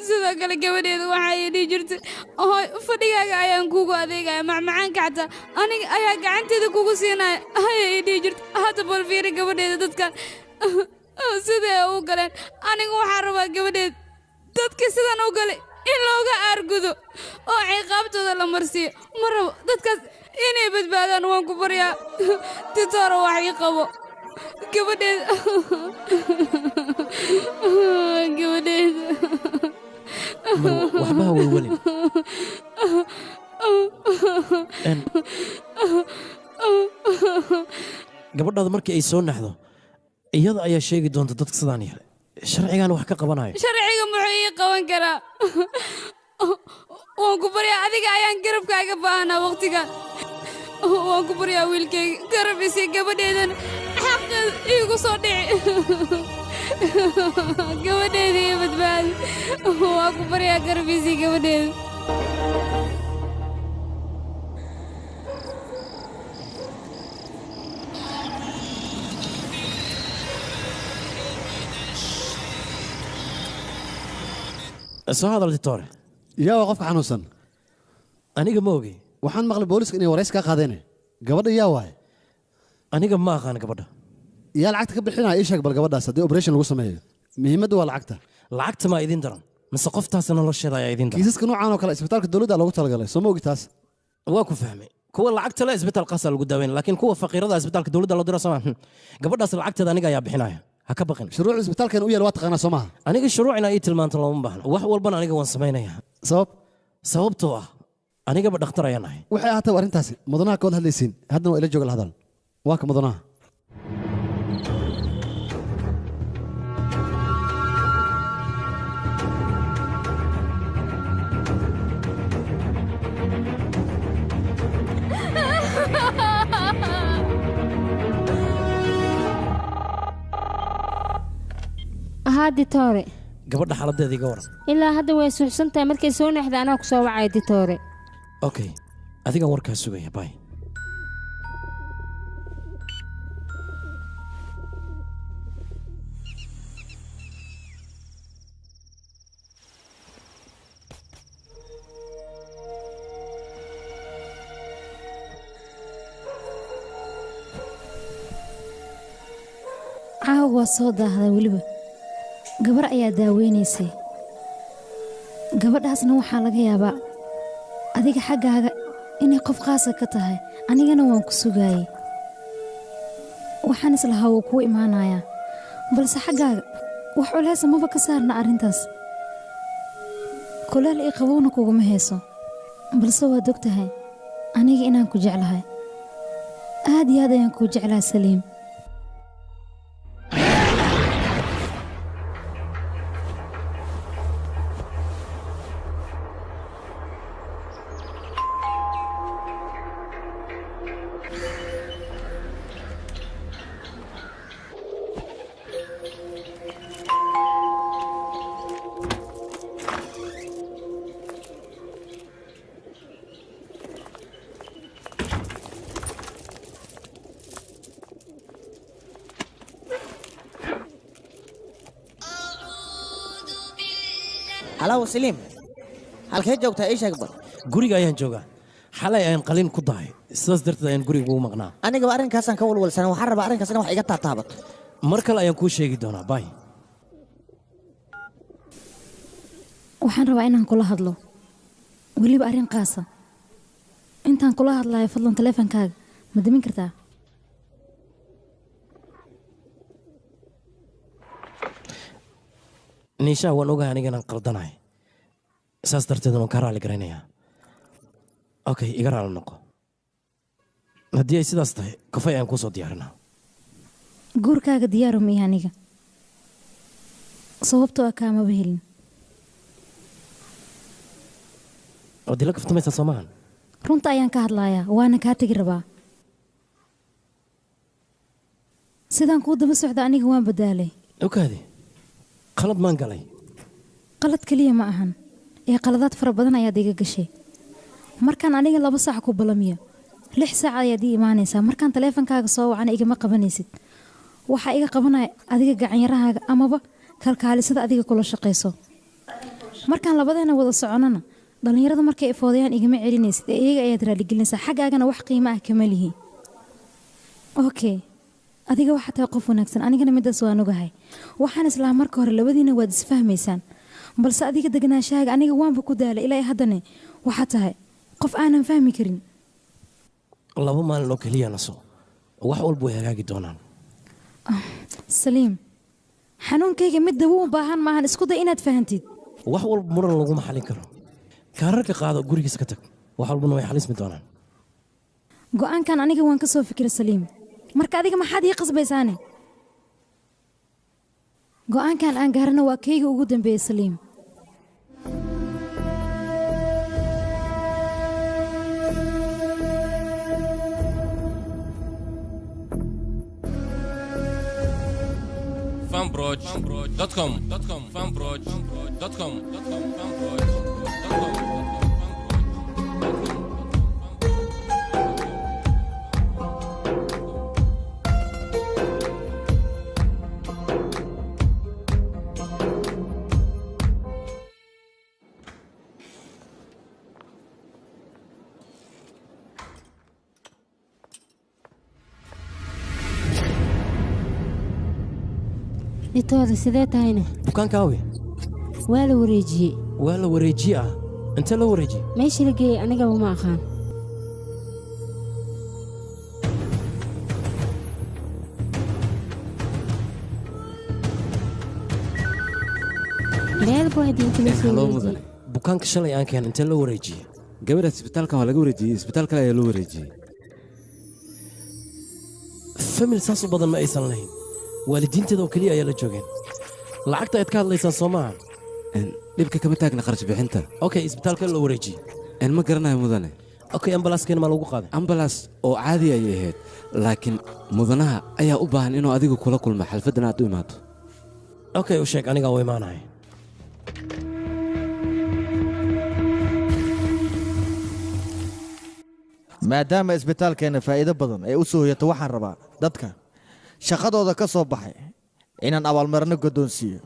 sidoo kale gabadheeda waxa ay dhihi jirtay hooy fadhigaaga ayaan kuugu adeegaya macmacaanka xataa aniga ayaa gacanteeda kugu siinaya ayay dhihi jirtay hadda bal fiiri gabadheeda dadkan sidee u galeen anigu waxaan rabaa gabadheed dadka sidan u galay in looga aargudo oo ciqaabtooda la marsiiyo ma rabo dadkaas inay badbaadaan waan ku baryaa titooro wax ii qabo gabadheed gabadheed waxba ha welwelin gabadhaada markii ay soo naxdo iyada ayaa sheegi doonta dadka sidaan yeelay sharcigan wax ka qabanayo sharciga muxuu ii qaban karaa waan ku baryaa adiga ayaan garabkaaga baahanaa waqtigan waan ku baryaa wiilkayga garab isi gabadheedan xaqeed iigu soo dhici gabadheeda iyo badbaadi waan ku baryaa garab isi gabadheeda soo hadal titoore yaa waa qofka xanuunsan aniga ma ogi waxaan maqlay booliska inay warays kaa qaadeen gabadha yaa waaye aniga ma aqaan gabadha yaa lacagta ka bixinaya ii sheeg bal gabadhaas haddii operation lagu sameeyo muhiimaddu waa lacagta lacagta maa idin daran mise qoftaas nolosheeda ayaa idin daran kiisaska noocan oo kale isbitaalka dowladda loogu talagalay soo ma ogi taas waa ku fahmay kuwa lacagta le isbitaal qaasa lagu daaweyn laakiin kuwa faqiirada isbitaalka dowladda loo diro soma gabadhaas lacagteeda aniga ayaa bixinaya ha ka baqin shuruuc isbitaalkan u yaal waa taqaanaa soo maaha aniga shuruucina ii tilmaanta looma baahna wax walbana aniga waan samaynayaa sababtoo ah anigaba dhakhtar ayaan ahay waxay ahaatay arrintaasi mudanaha ka wad hadlaysiin haddana waa ila jooga la hadal waa ka mudanaha haa ditoore gabadha xaaladeeda iga waran ilaa hadda way suuxsan tahay markay soo neexda anaa ku soo wacay ditoore okay adigan warkaa sugaya bay caawa waa soo daahday weliba gabar ayaa daaweynaysay gabadhaasna waxaa laga yaabaa adiga xaggaaga inay qof khaasa ka tahay anigana waan ku sugaayey waxaan islahaa wuu kuu imaanayaa balse xaggaaga wax culeysa maba ka saarna arrintaas kuleel ii qabowna kuguma hayso balse waad og tahay aniga inaan ku jeclahay aad iyo aad ayaan kuu jeclahay saliim halow saliim halkee joogtaa ii sheeg bal guriga ayaan joogaa xalay ayaan qalin ku dahay sidaas darteed ayaan guriga ugu maqnaa anigaba arrinkaasaan ka walwalsanay waxaan rabaa arrinkaas in wax iga taataabato mar kale ayaan kuu sheegi doonaa bay waxaan rabaa inaan kula hadlo weliba arrin qaasa intaan kula hadlayo fadlan taleefankaaga ma damin kartaa niishaa waan ogahay aniganaan qaldanahay saas darteed waan kaa raali garaynayaa okay iga raali noqo haddii ay sidaas tahay kafay ayaan kuu soo diyaarinaa guurkaaga diyaaru miya aniga sababtoo ah kaamaba helin waad ila kaftamaysaa soo maahan runta ayaan ka hadlayaa waana kaa tegi rabaa sidaan kuu daba socda aniga waan badaalay ogaadi qalad maan galay qalad keliya ma ahan ee qaladaad fara badan ayaad iga gashay markaan aniga 2 saac ku balamiyo 6 saac ayaad ii imaanaysaa markaan taleefankaaga soo wacana igama qabanaysid waxaa iga qabanaya adiga gacanyarahaaga amaba kalkaalisada adiga kula shaqayso markaan labadeena wada soconana dhalinyarada markay ifoodayaan igama celinaysid ee iyaga ayaad raaligelinaysaa xaggaagana wax qiimo ah kama lihi okay adiga waxaa tahay qof wanaagsan anigana midaas waan ogahay waxaan islaa marka hore labadiina waad isfahmaysaan balse adiga deganaashahaaga aniga waanba ku daalay ilaa haddana waxaa tahay qof aanan fahmi karin 2 maalin oo keliya naso wax walba way hagaagi doonaan saliim xanuunkayga mid dawo u baahan maahan isku day inaad fahantid wax walba muran laguma xalin karo kaararka qaado gurigiisa ka tag wax walbana way xalismi doonaan go'aankan aniga waan ka soo fikiray saliim marka adiga maxaad ii qasbaysaane go'aankan aan gaarana waa kayga ugu dambeeyay saliim fanbroch.com ditoore sidee tahayna bukaankaawe waa la wareejiyey waa la wareejiye ah intee loo wareejiyey meesha la geeyey anigaba ma aqaan meel buu idinka la soo wareejiyey bukaanka shalay aan keen intee loo wareejiyey gabadha isbitaalkan waa laga wareejiyey isbitaal kale ayaa loo wareejiyey famil saas u badan ma aysan lahayn waalidiinteeda oo keliya ayaa la joogeen lacagta aad ka hadlaysaan soo maaha dhibka kama taagna kharash bixinta okay isbitaalka loo wareejiyey ma garanayo mudane okay ambalaaskeena maa lagu qaaday ambalaas oo caadi ayay ahayd laakiin mudanaha ayaa u baahan inuu adiga kula kulmo xalfaddan aad u imaato okay u sheeg aniga u imaanahay maadaama isbitaalkeena faa'iido badan ay u soo hoyato waxaan rabaa dadka shaqadooda ka soo baxay inaan abaalmarino guddoonsiiyo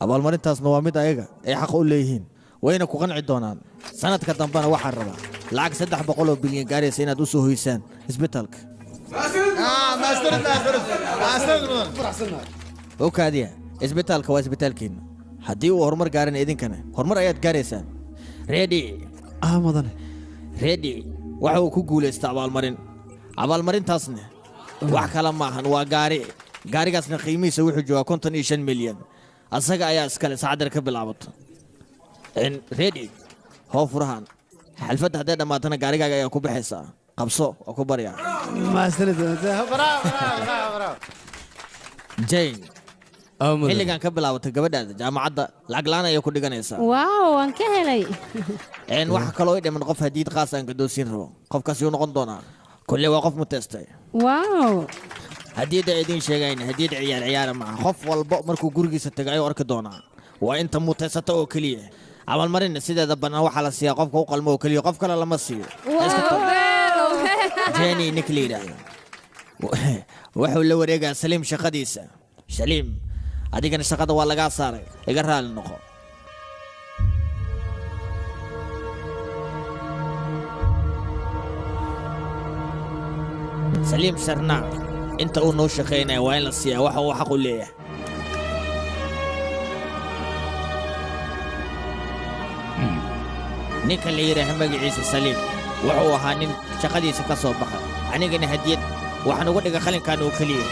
abaalmarintaasna waa mid ayaga ay xaq u leeyihiin wayna ku qanci doonaan sanadka dambena waxaan rabaa lacag 300 bilyan gaaraysa inaad u soo hoysaan isbitaalka okaadiya isbitaalka waa isbitaalkeena haddii uu horumar gaarin idinkana horumar ayaad gaaraysaan ready madane ready waxa uu ku guulaysta abaalmarintaasna wax kale maahan waa gaarigaasna qiimihiisa wuxuu joogaa 55 milyan asaga ayaa iskale saacadar ka bilaabato ready hoo furahan xalfadda hadday dhammaatana gaarigaaga ayaa ku baxaysaa qabso oo ku baryaa jane xilligan ka bilaabatay gabadhaada jaamacadda lacag la'aan ayay ku dhiganaysaa waaw waan ka helay waxa kaloo i dhiman qof hadiid qaas aan gadoonsiin rabo qofkaas yuu noqon doonaa kulle waa qof muteestay waaw hadiyadda idiin sheegayna hadiyad ciyaara maaha qof walba markuu gurigiisa tagay ayuu arki doonaa waa inta muteysata oo keliya abaalmarinna sideeda bannaan waxaa la siiyaa qofka u qalmo oo keliya qof kale lama siiyo jeni ninka la yidhaahdo wuxuu la wareegaa saliim shaqadiisa saliim adigana shaqada waa lagaa saaray iga raali noqo saliim sarnaa inta uu noo shaqaynaya waa in la siiyaa waxa uu xaq u leeyahay ninka la yidhaaha magaciisa saliim wuxuu ahaa nin shaqadiisa ka soo baxa anigana hadiyad waxaan uga dhiga qalinkan oo keliya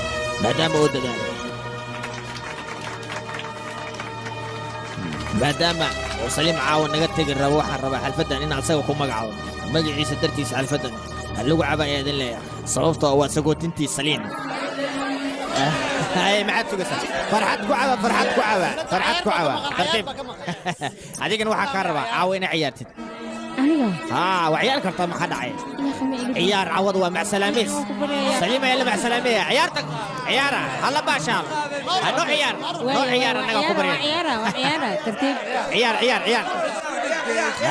maadaama uu dadaalay maadaama uu saliim caawa naga tegi rabo waxaan rabaa xalfaddan in asaga ku magacaabo magaciisa dartiisa xalfaddan ha lagu caba ayaa idin leeyahay sababtoo waa sagootintii saliim maxaad sugaysaa farxad ku caba tartiib adigana waxaa kaa rabaa caawa inaa ciyaartid waa ciyaar kartaa maxaa dhacay ciyaar cawad waa macsalaamiis saliim ayaa la macsalaamaya ciyaara halla baashaal noo ciyaar annaga ku barya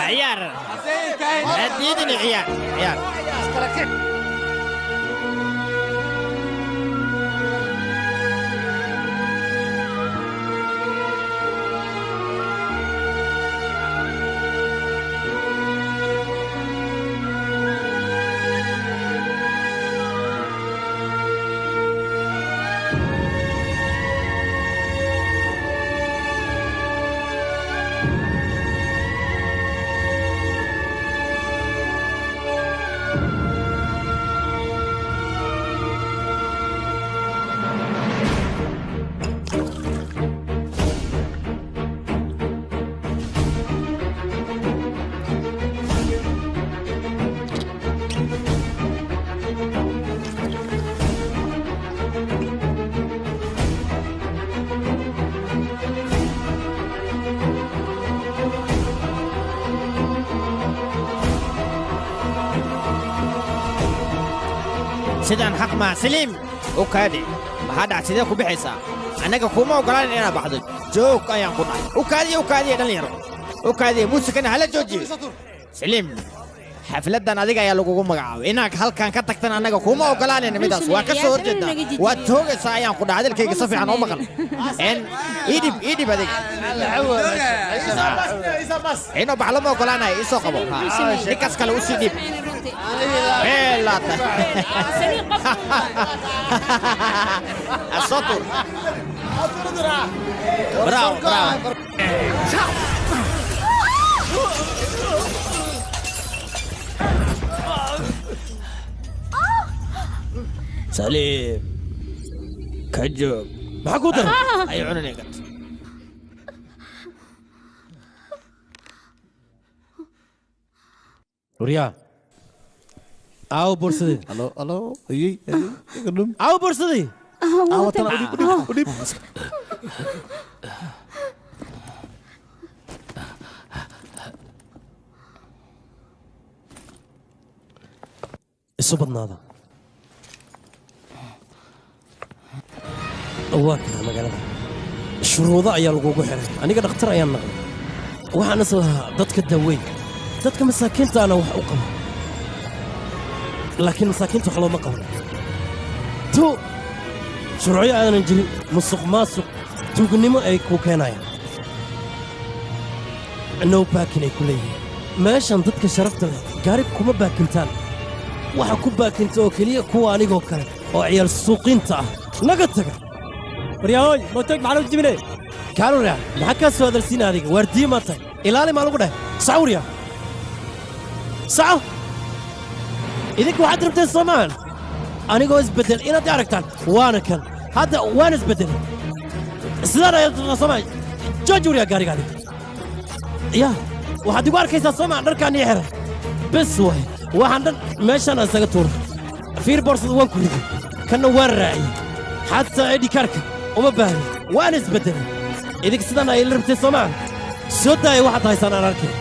ciyaar hadiidini ciyaar sidaan xaq maa saliim u kaadi maxaa dhac sidee ku bixaysaa annaga kuma ogolaanin inaad baxdo joog ayaan ku dhahay u kaadiye dhallinyaro u kaadiye muusikana hala joojiye saliim xafladdan adiga ayaa lagugu magacaabay inaad halkan ka tagtan annaga kuma ogolaanin midaas waa ka soo horjeedaa waad toogaysaa ayaan ku dhahay hadalkayga si fiican oo maqal iidhib adiga inoo bax lama ogolaanayo isoo qabo ninkaas kale u sii dhiib السطر براو سليم كجوب ما قدر اي عنني قلت وريا أو برصدي الو اي أو برصدي الصبر هذا واكل مقالة shuruudo ayaa lagugu xiray aniga dhakhtar ayaan naqday waxaan is lahaa dadka daweyn dadka masaakiintaana wax u qaba laakiin masaakiinta wax looma qabo shuruucyo aanan jirin musuq maasuq tuugnimo ay ku keenayaan no baakin ay ku leeyihiin meeshan dadka sharafta leh gaarib kuma baakintaan waxa ku baakinta oo keliya kuwa anigoo kale oo ciyaal suuqiinta ah naga taga waryaahoy mootog maxaa lagu jibinay kaalurya maxaa kaa soo hadalsiina adiga waardiye maa tahay ilaali maa lagu dhahay saco waryaa saco idinka waxaad rabteen soomaan anigoo isbeddel inaad i aragtaan waana kan hadda waan isbeddelay sidaan ayaad soomaa jooji waryaa gaarigaadi yaa waxaad igu arkaysaa soomaa dharkaan ii xiran bes waay waxaan dhan meeshaan isaga tuura fiir boorsada waan ku riday kanna waan raaciyey xataa edhikaarka uma baahni waan isbeddelay idinka sidaan ay la rabtay soomaa soo daaya waxaad haysaan aan arkay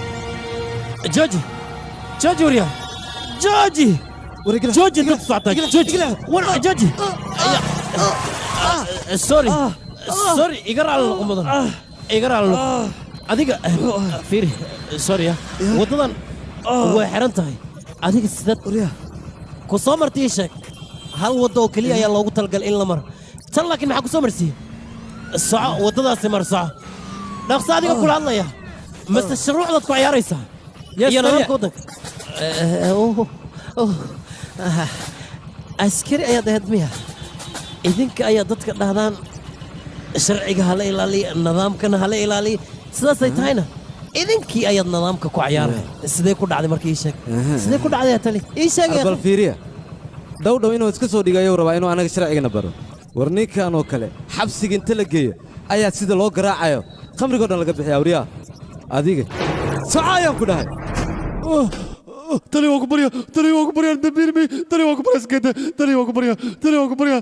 jooji jooji waryaa jooji jooji dad socota jooji jooji sorry iga raalli noqo mudan iga raalli noqo adiga fiiri sorry waddadan way xiran tahay adiga sidaad ku soo martay ii sheeg hal waddo oo keliya ayaa loogu talagalay in la maro tan laakiin maxaa ku soo marsiiyey soco waddadaasi mar soco dhaqso adiga kula hadlaya mase shuruucdaad ku ciyaaraysaa iyo nidaamka waddanka askari ayaad ahayd miya idinka ayaa dadka dhahdaan sharciga hala ilaaliya nidaamkana hala ilaaliya sidaasay tahayna idinkii ayaad nidaamka ku ciyaaray sidee ku dhacday markii ii sheeg sidee ku dhacday tali ii sheeg bal fiiriya dhowdhow inuu iska soo dhigayo rabaa inuu anaga sharcigana baro war ninkan oo kale xabsiga inta la geeyo ayaa sida loo garaacayo khamrigoo dhan laga bixiyaa waryaa adiga soco ayaan ku dhahay tani waa ku barya tani waa ku barya dambiilmi tani waa ku barya skete tani waa ku barya tani waa ku barya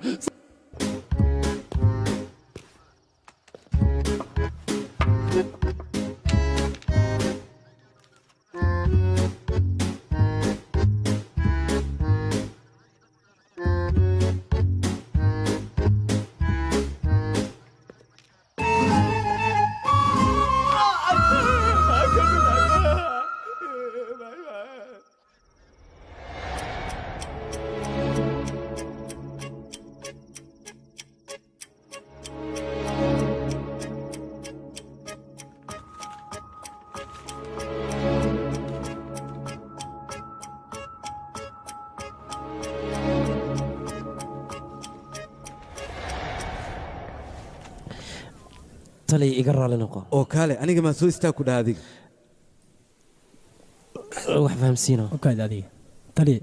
tali iga raali noqo oo kaale aniga maa soo istaag ku dhaha adiga wax fahamsiino okaad adiga tali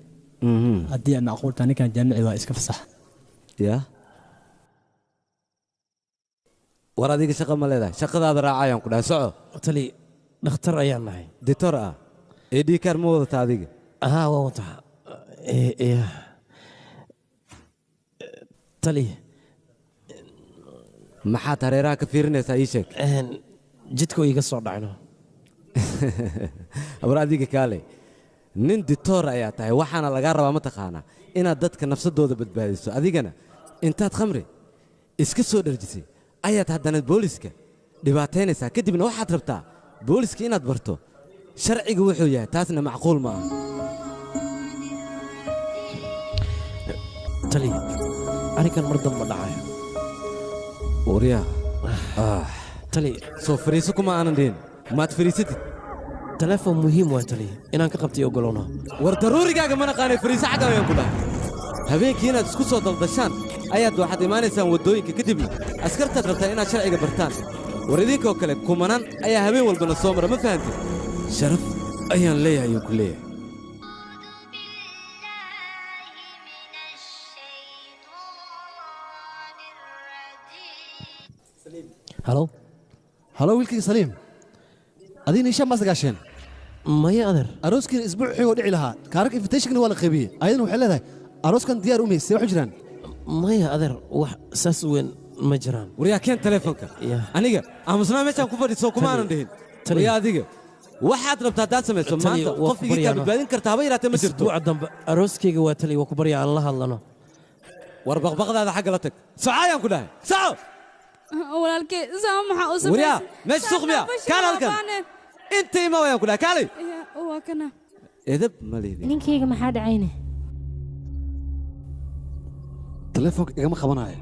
haddii aad macquultaa ninkan jaamici waa iska fasax yaa war adiga shaqa ma leedahay shaqadaada raacayaan ku dhahay soco tali dhakhtar ayaan nahay ditor ah edhikaar ma wadata adiga haa waa wataa tali maxaad hareeraha ka fiirinaysaa ii sheeg jidka iga soo dhacno war adiga kaale nin ditoor ayaa tahay waxaana lagaa rabaa mataqaanaa inaad dadka nafsadooda badbaadiso adigana intaad khamri iska soo dharjisay ayaad haddana booliska dhibaataynaysaa kadibna waxaad rabtaa booliska inaad barto sharciga wuxuu yahay taasna macquul ma aha tali anigan mar damba dhacayo waryaa tali soo fariiso kuma aanan dhihin maad fariisatid telefoon muhiim waa tali inaan ka qabtay ogolowna war daruurigaaga ma naqaanay fariiso xagga ayaan ku dhahay habeenkii inaad isku soo daldashaan ayaad waxaad imaanaysaan waddooyinka kadibna askartaad rabtaa inaad sharciga bartaan war idinkoo kale kumanaan ayaa habeen walbana soo mara ma fahantid sharaf ayaan leeyahay ayuu ku leeyahay halo halo wiilkayga saliim adiina ishaan baa sagaasheen maya adeer arooskiina isbuuc xigoo dhici lahaa kaararka invitationkana waa la qaybiyey ayadana waxay leedahay arooskan diyaar u maysay waxu jiraan maya adeer wax saas weyn ma jiraan waryaa keen telefoonka aniga aamusnaa meeshaan ku fadhiiso kuma aanan dhihin waryaa adiga waxaad rabtaa haddaad samayso maanta qof igii kaa badbaadin karta haba yaraatee ma jirto isbuuca dambe arooskayga waa tali waa ku barya aan la hadlano war baqbaqdaada xagga la tag soco ayaan ku dhahay soco walaalkay saa maxaa u sameeyay وريا ماشي سوق ميا كان هلكن انت ما وين كلها كالي waa kana اذا ماليدي ninkayga maxaa dhacayna telefoonka igama qabanayo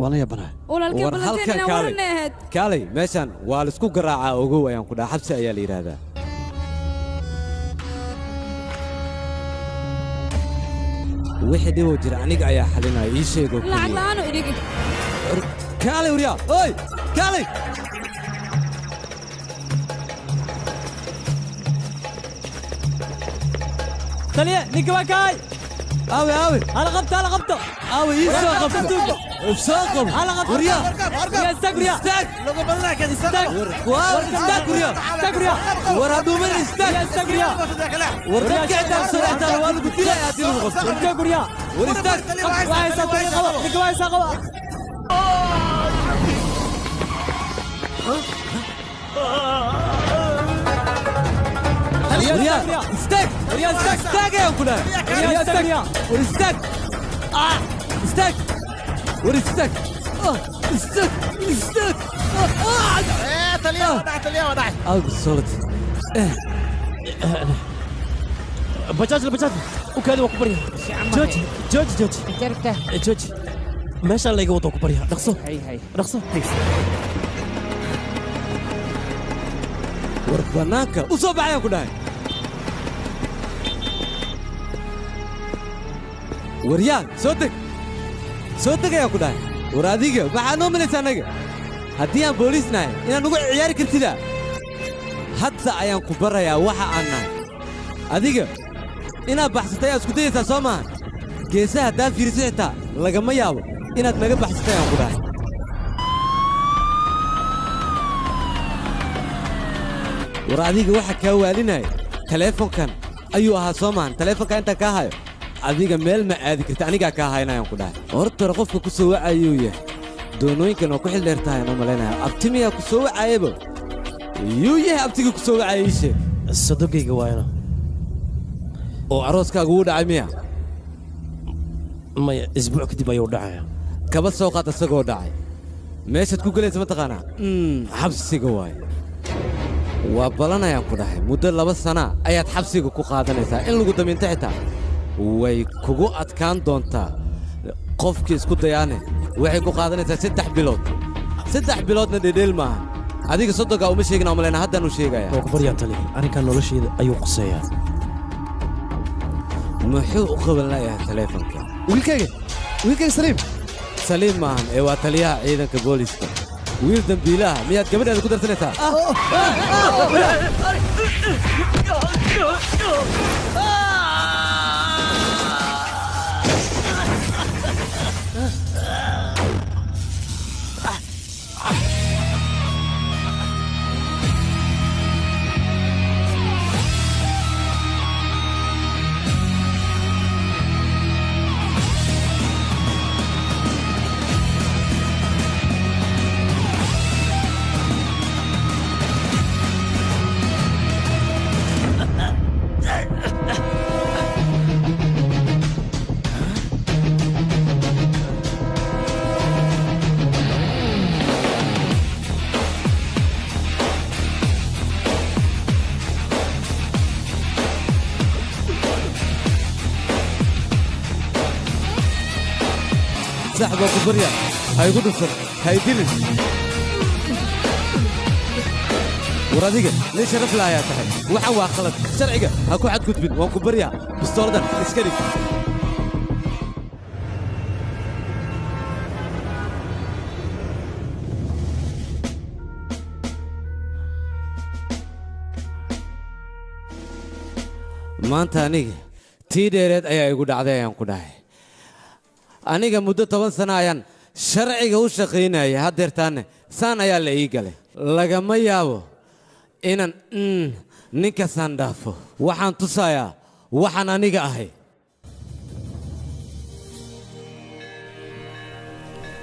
waana yaabanahay walaalkay war halkan balanteena kaalay warneed kaalay meeshan waa la isku garaacaa ogow ayaan ku dhahay xabsi ayaa la yiraahdaa wixii dhibo jira aniga ayaa xalinaya ii sheego lacag la'aan oo idhigi kaalay وريا oy kaalay taliya ninka waa kaay aawe aawe hala qabto aawe ii soo qabto soo qab hala qabto وريا ya istag وريا استاك lagu balna ka istag استاك وريا istag وريا war haduu mar استاك ya istag وريا war dadka inta soo inta waa lagu dilay aad lagu qabto istag وريا war استاك waa isa qaba ninka waa isa qaba وريا استاك وريا استag استاك يا كلها وريا استag ور استاك استاك ور استاك استاك استاك تليا وداع صوت البجاج وكذا وكبريا جوج جوج ماشي الله يقوط وكبريا رقصوا هي رقصوا وربناك وصوب عليهم كلها وريان صوتك يا كلها وراديك waxaanoo malaysaa anaga haddii aan booliis nahay inaan ugu ciyaari kartida hadda ayaan ku barayaa waxa aan nahay adiga inaad baxsatay aad isku dayaysaa soo maaha geesaha haddaad fiiriso xitaa lagama yaabo inaad naga baxsatay aan ku dhahay war adiga waxa kaa waalinaya taleefonkan ayuu ahaa soo maahan taleefonka intaan kaa hayo adiga meel ma aadi karta anigaa kaa haynayaan ku dhahay hortore qofka ku soo wacayuu yahay doonooyinkan oo ku xil dheer tahay anoo malaynayaa abtimiyaa ku soo wacayaba yuu yahay abtigii ku soo wacaya ii sheeg sodogayga waayna oo arooskaagu wuu dhacay miya maya isbuuc kadib ayuu dhacaya kaba soo qaad isagoo dhacay meeshaad ku gelaysa ma taqaanaa xabsiga waaye waa balanayaan ku dhahay muddo 2 sana ayaad xabsiga ku qaadanaysaa in lagu damiinto xitaa way kugu adkaan doontaa qofkii isku dayaane waxay ku qaadanaysaa 3 bilood 3 biloodna dhedheel maaha adiga sodogaa uma sheegin amalayna haddaan u sheegaya waa ku baryaa tali arrinkan noloshayda ayuu quseeyaa muxuu u qaban layahay taleefonka wiilkayga saliim maahan ee waa taliyaha ciidanka booliiska wiil dambiilaha miyaad gabadhaada ku darsanaysaa صاحبه كبريا هاي قدسر هاي دلن وراديك ليش شرف لا يا تحي وحوا خلط شرعيك هاكو حد كتبين وان كبريا بستوردن اسكري maanta aniga tii dheereed ayaa igu dhacday ayaan ku dhahay aniga muddo 10 sano ayaan sharciga u shaqaynayay haddeertaanne saan ayaa la ii galay lagama yaabo inaan ninkaasaan dhaafo waxaan tusayaa waxaan aniga ahay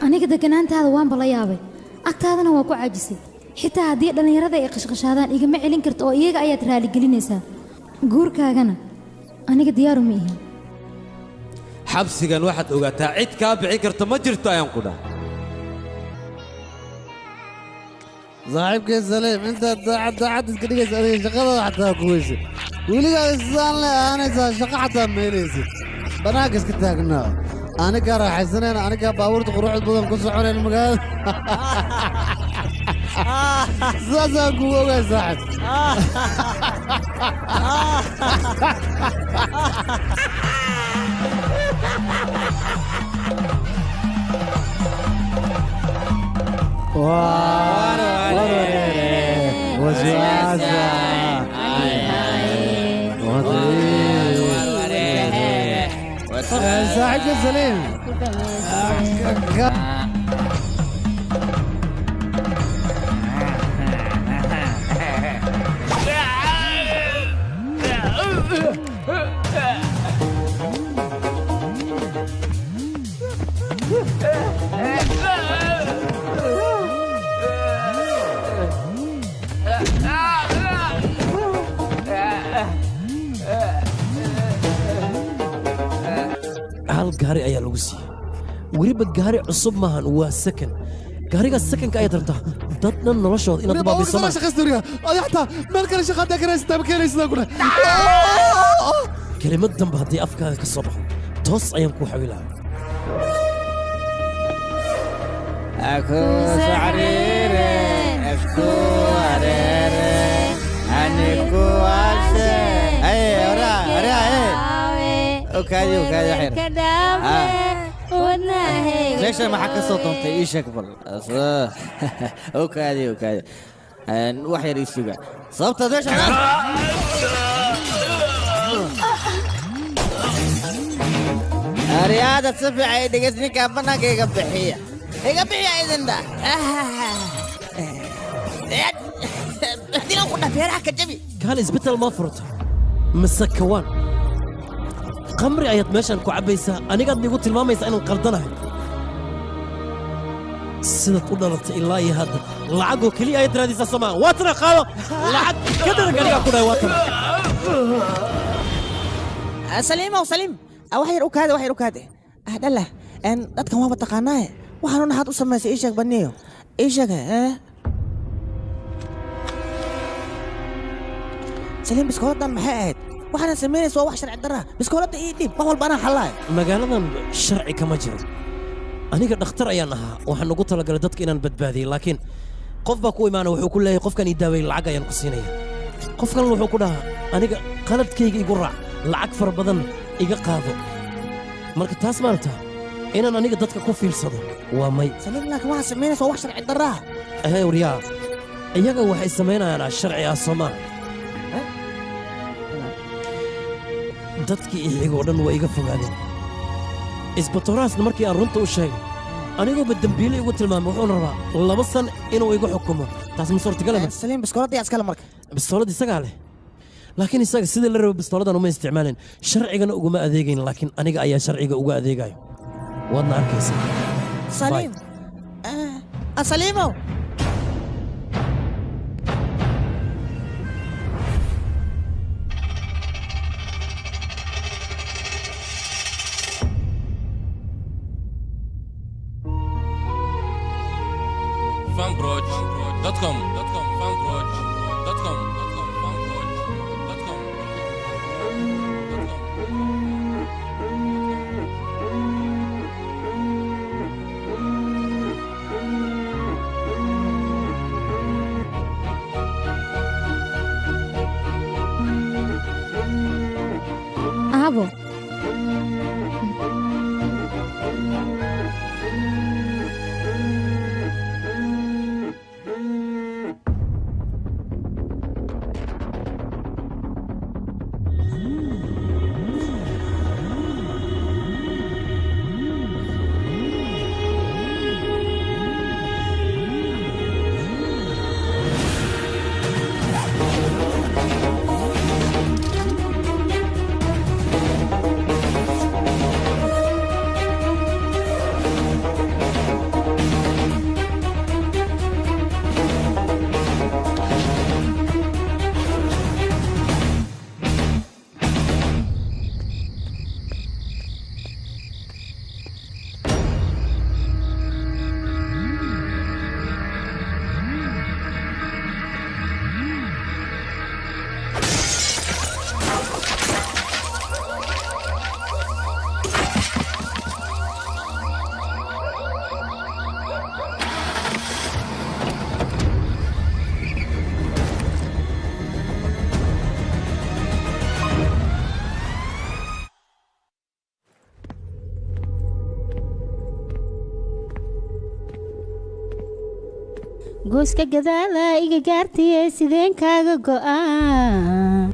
aniga deganaantaada waanba la yaabay agtaadana waa ku caajisay xitaa haddii dhallinyarada ay qashqashaadaan igama celin karto oo iyaga ayaad raaligelinaysaa guurkaagana aniga diyaaru ma ihin xabsigan waxaad ogaataa cid kaa bixin karto ma jirto ayaan ku dhahay saaxiibkay saliim intaad daacad iska dhigaysa adiga shaqada xataa ku weysa weligaa isaan le ahaanaysaa shaqo xataa meelaysid bannaanka iska taagnaa anigaa raaxaysanayna anigaa baabuurta quruxda badan ku soconayn magaalada sidaasaan kugu ogay saaxib صاحبك سليم hal gaari ayaa lagu siiyey weliba gaari cusub maahan waa sakan gaariga sakanka ayaad rabtaa dad dhan noloshooda inaad baabiso ma shaqaysturiya adi xataa meel kale shaqaada karaysataa ma keenaysadaa kuna kelimad danba haddii afkaaga ka soo baxo toos ayaan kuu xawilaha aku saarire aku arere aniku ase ora وكادي حير ليش ما حكى صوت انت ايش اكبر وكادي وحير يسوق صوت ليش رياضة صفي عيدي قسني كابنا كي قبحية اذن ده دي لو كنا فيها حكا جميل كان اسبتل مفرط مسكوان قمري ayaad meeshan ku cabaysaa anigaad nigu tilmaamaysaa inaan qaldanahay sidaad u dhalatay ilaa iyo hadda lacagoo keliya ayaad raadisaa Soomaa waatana qaado lacag ka daran aniga ku dhahay waatana سليم waxyar u kaade ahdalla en dadkan waa taqaanaa waxaan had u sameysay ii sheeg baniyo ii sheeg سليم biskooladan maxay ahayd waxaan sameynaysaa waa wax sharci darra biskoolada ii dhib wax walba ana xalaay magaaladan sharci kama jiro aniga dhakhtar ayaan ahaa waxaan ugu talagalay dadka inaan badbaadiyo laakiin qof baa ku imaanay wuxuu ku leeyahay qofkan ii daaway lacag ayaan ku siinaya qofkan wuxuu ku dhahaa aniga qaladkayga igu raac lacag far badan iga qaado marka taas maanta inaan aniga dadka ku fiirsado waa may سليم laakiin waxaan sameynaysaa wax sharci darra wariyaa iyaga waxay sameynayaan sharci ah Soomaa dadkii iyaga oo dhan waa iga fogaadeen isbatoraasna markii aan runta u sheegay anigoo dambiile igu tilmaamay wuxuu rabaa 2 san inuu igu xukumo taas ma suurtagal ah سليم biskoolada iska la marka biskoolada isaga leh laakiin isaga sidii la rabo biskooladan uma isticmaaleen sharcigana uguma adeegayn laakiin aniga ayaa sharciga uga adeegayo wadna arkaysa سليم سليمو fanbroach.com Abo. gooska gadaala iga gaartaye sideen kaaga go'aan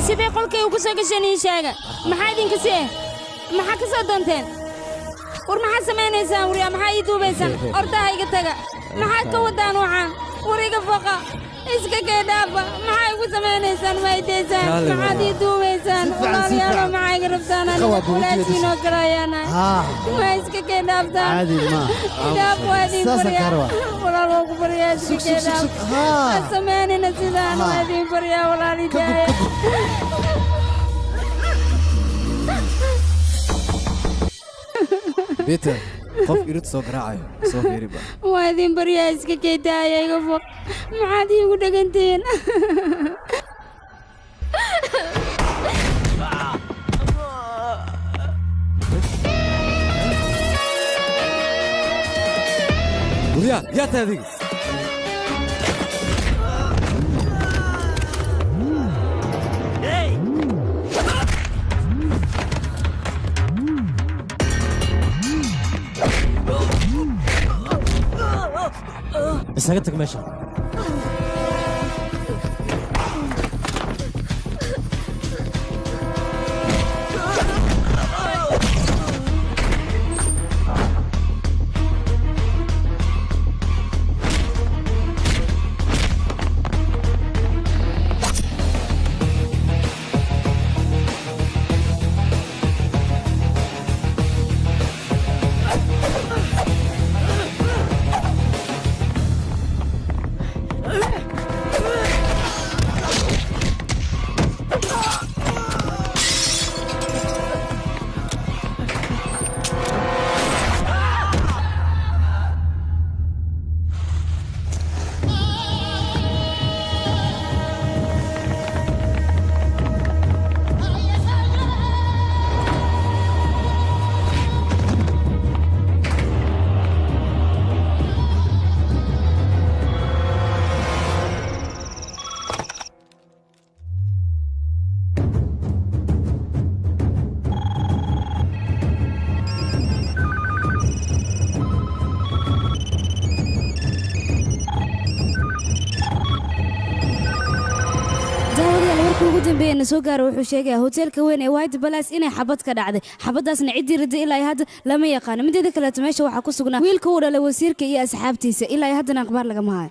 sidee qolkay ugu soo gasheen ii sheega maxaa idinka see maxaa ka soo doonteen war maxaad samaynaysaan waryaa maxaa ii duubaysaan ordaha iga taga maxaad ka waddaan waxaan war iga foqa iska keedhaafa maxaa igu samaynaysaan ma idaysaan maxaad ii duubaysaan walaalayaalo maxaa iga rabtaan aniga walaalkiinoo kale ayaanahay ma iska keedhaaftaan idhaaf waa idin baryaa walaal waa ku baryaa iska keedhaaf ha samaynina sidaan waa idin baryaa walaalidaaya Peter, qof irid soo garaacayo soo fiiriba waa idin baryaa iska keedaaya iga foq maxaad iigu dhaganteen Gurya, yaa tahay adiga isaga tag meesha soo gaaro wuxuu sheegay hoteelka weyn ee White Palace inay xabad ka dhacday xabadaasna cidii riday ilaa hadda lama yaqaan mideeda kale meesha waxa ku sugnaa wiilka uu dhalay wasiirka iyo asxaabtiisa ilaa hadda aqbaar laga maayo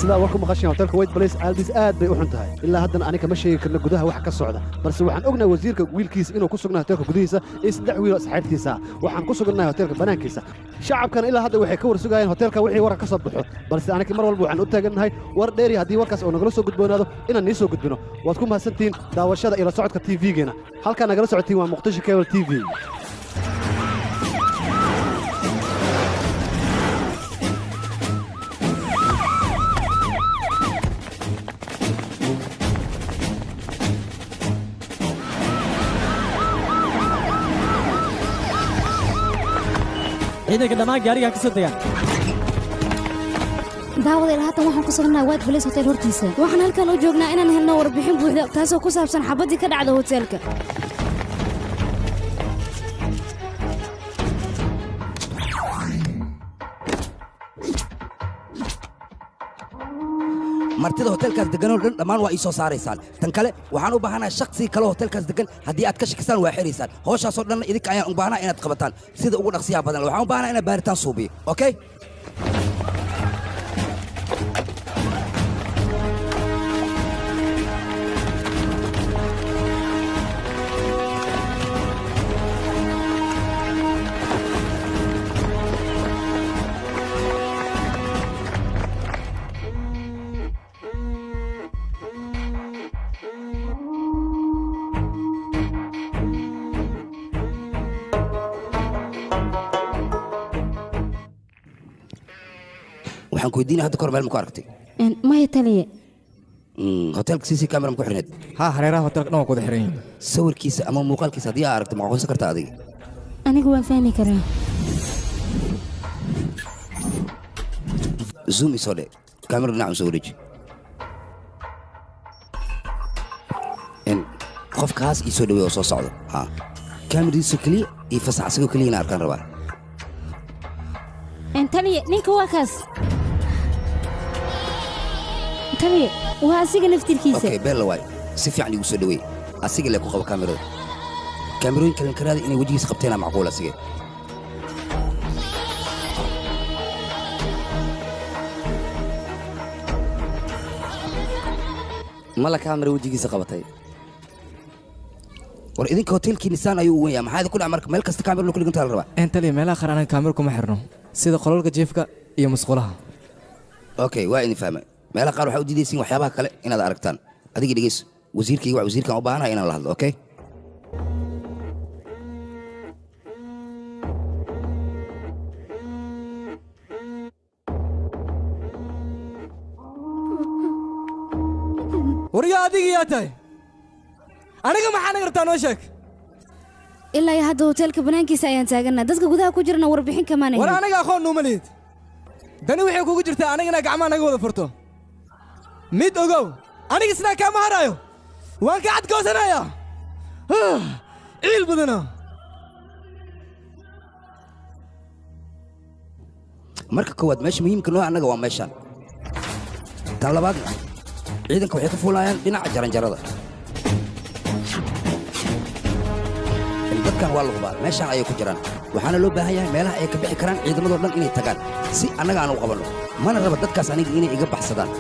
sidaa warku maqashay hotelka White Palace Aldis aad bay u xun tahay ilaa haddana aniga ma sheegi karno gudaha wax ka socda balse waxaan ognahay wasiirka wiilkiisa inuu ku sugnahay hotelka gudihiisa iyo saddex wiil oo saxiibtiisa waxaan ku sugnahay hotelka banaankiisa shacabkana ilaa hadda waxay ka war sugayaan hotelka wixii warar ka soo baxo balse aniga mar walba waxaan u taagannahay war dheeri haddii warkaas oo nagala soo gudboonaado inaan nii soo gudbino waad ku mahadsantihiin daawashada iyo la socodka TV-geena halkaa nagala socotiin waa Muqdisho Cable TV ciidanka dhammaan gaariga ka soo degaan daawada ilaa haatan waxaan ku sugannahay White Place Hotel hortiisa waxaan halkan u joognaa inaan helno warbixin buuxda taasoo ku saabsan xabadii ka dhacday hotelka martida hotelkaas degan oo dhan dhammaan waa ii soo saaraysaan tan kale waxaan u baahanahay shakhsi kale hotelkaas degan haddii aad ka shakisaan waa xiraysaan howshaasoo dhan idinka ayaan u baahanahay inaad qabataan sida ugu dhaqsiyaha badan waxaan u baahanahay inaad baaritaan suubiyo okay waxaan ku weydiinay hadda kor meel ma ku aragtay maya taliye hotelka CC camera ma ku xirneed ها hareeraha hotelka dhan waa ku wada xiran yihiin sawirkiisa ama muuqaalkiisa haddii aad aragto ma aqoonsan kartaa adiga anigu waan fahmi karaa zoom isoo dhe camera dhinaca soo wareeji qofkaas ii soo dhaweey oo soo socdo ha kaamiridiisa keliya iyo fasax asigoo keliya inaan arkaan rabaa taliye ninka waa kaas taliye waa asiga naftirkiisa okay bella waay si fiican igu soo dhaweey asiga lee ku qabo kaamirada kaamirooyin kalen karaada inay wejigiisa qabteena macquul asige mala kaamira wejigiisa qabatay war idinka hotelkii nisaan ayuu u weyn yahay maxaa idinku dhac marka meel kasta kaamira ku dhigantaa la rabaa taliye meelaha qaar anaga kaamiro kuma xirno sida qolalka jiifka iyo musqulaha okay waa idin fahmay meelaha qaar waxaa u diidaysiin waxyaabaha kale inaad aragtaan adiga dhegeyso wasiirkayga waa wasiirkaan u baahanahay inaan la hadlo okay waryaa adiga yaa tahay aniga maxaa naga rabtaa noo sheeg ilaa iyo hadda hotelka banaankiisa ayaan taaganaa dadka gudaha ku jirana warbixin kamaanay war aniga aqoon nuuma lihid dani waxay kugu jirtaa anigana gacmaha naga wada furto mid ogow aniga sidaa kaama haraayo waan ka cadkoosanayaa ciil badana marka koowaad meesha muhiimka noo annaga waa meeshaan tan labaadna ciidanka waxay ka fuulayaan dhinaca jaranjarada dadkan waa la hubaa meeshaan ayay ku jiraan waxaana loo baahan yahay meelaha ay ka bixi karaan ciidamadoo dhan inay tagaan si annaga aan u qabanno mana raba dadkaas aniga inay iga baxsadaan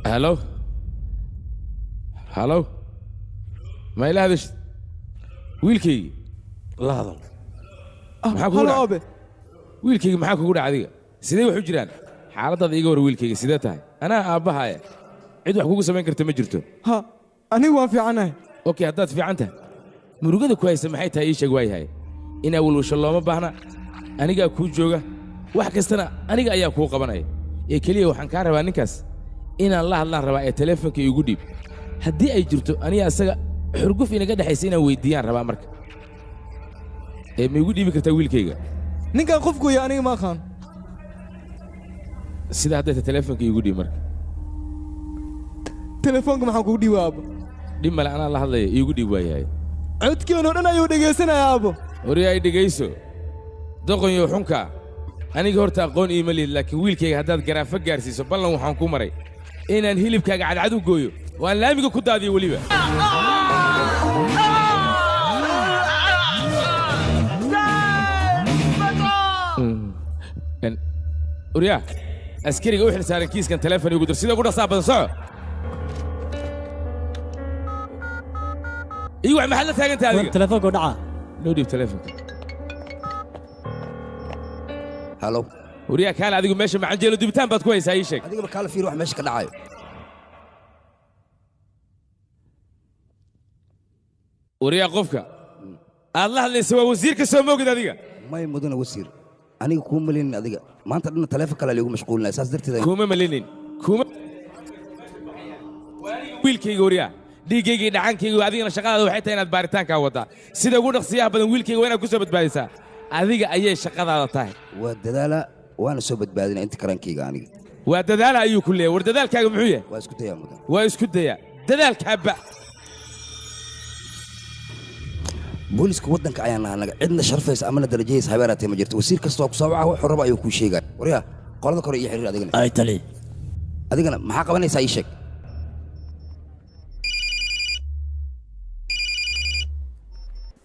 هلو هلو ما إله هذا ويلكي لا هذا هلا أبي ويلكي معاك وقول عادية سيدي وحجران حالة ذي يقول ويلكي سيدتها أنا أبها عيد وحقوق سمين كرت مجرته ها أنا وافي عنها أوكي هدات في عنتها مرقدة كويسة محيتها إيش أقوي هاي إن أول وش الله ما بهنا أنا جا كوج جوجا وحكستنا أنا جا أياك هو قبناي يكليه وحنكار وانكاس إن الله ربا تلفونك igu dhib hadii ay jirto aniga asaga xurguf inaga dhaxaysiina weydiiyaan raba marka ma igu dhibi kartaa wiilkayga ninkan qofku yaa aniga ma aqaan sida hadda taleefanka igu dhib marka taleefanka maxaa kugu dhiibaa aabo dhib male anaa la hadlaya igu dhib waayahay codkiina oo dhan ayuu dhegaysanayaa aabo hore ay dhegayso doqonyo xunka aniga horta aqoon iima lihid laakiin wiilkayga haddaad garaafa gaarsiiso ballan waxaan ku maray inaan hilibkaaga cadcad u gooyo waan laamiga ku daadiyo weliba uryaa askariga u xil saaran kiiskan taleefon igu dir sida ugu dhaqsaa badan soco iyo wax maxaad la taagantahay adiga taleefonka dhaca loo dhiib taleefonka halo uryaa kaale adigu meesha macanjeelo dubitaan baad ku haysaa ii sheeg adigaba kaala fiir wax meesha ka dhacayo uryaa qofka aad la hadlaysa waa wasiirka soo moogid adiga may mudana wasiir aniga kuu malinin adiga maanta dhan taleefon kale liigu mashquulinaya saas darteed kuma malinin kuma wiilkayga wariyaa dhiiggayga iyo dhacankayga adigana shaqadaada waxay tahay inaad baaritaankaa waddaa sida ugu dhaqsiyaha badan wiilkayga waa inaad ku soo badbaadisaa adiga ayay shaqadaada tahay waa dadaala waana soo badbaadinaa inta karankayga aniga waa dadaala ayuu ku leeyahay war dadaalkaaga muxuu yahay waa isku dayaa mudan waa isku dayaa dadaalkaaba booliska waddanka ayaan nahay naga cidna sharfaysa amana darajayaysa habeeraatee ma jirto wasiir kastoo ku soo waca wuxuu rabo ayuu kuu sheegaya waryaa qolada kore iyo xiriir adigana ay tali adigana maxaa qabanaysaa ii sheeg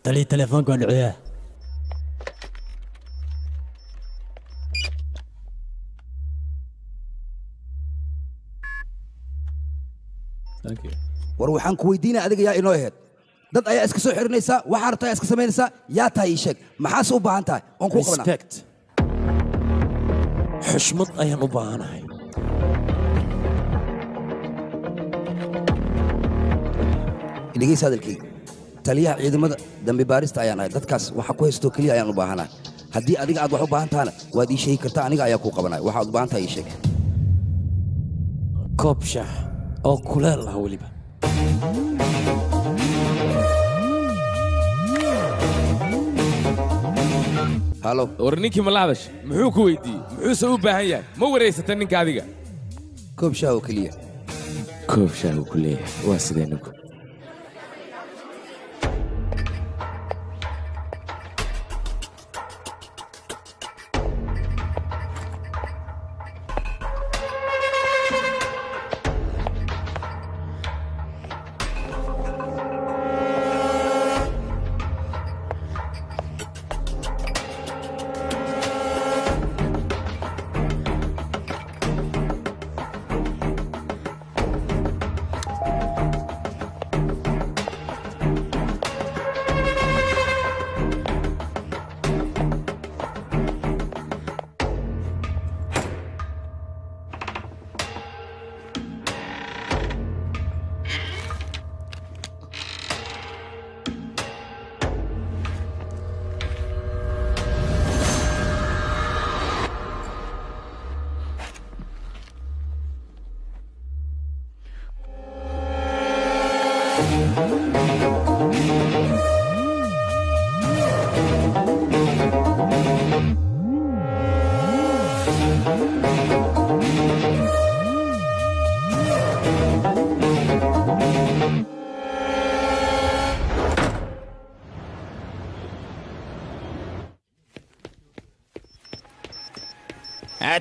tali telefoonka waa dhicyaa war waxaan ku weydiinaya adiga yaa inoo aheyd dad ayaa iska soo xirinaysaa waxaa rabtaa iska samaynaysaa yaa tahay ii sheeg maxaase u baahan tahay oon kuu qabanaa respect xushmad ayaan u baahanahay dhegeysa hadalkayga taliyaha ciidamada dambi baarista ayaan ahay dadkaas waxa ku haystoo keliya ayaan u baahanahay haddii adiga aad wax u baahan tahana waad ii sheegi kartaa aniga ayaa kuu qabanaya waxaad u baahan tahay ii sheeg koob shaah oo kuleel ah weliba halo war ninkii ma la hadash muxuu ku weydiiyey muxuuse u baahan yahay ma wareysata ninka adiga koob shaah oo keliya koob shaah uu ku leeyahay waa sidee ninku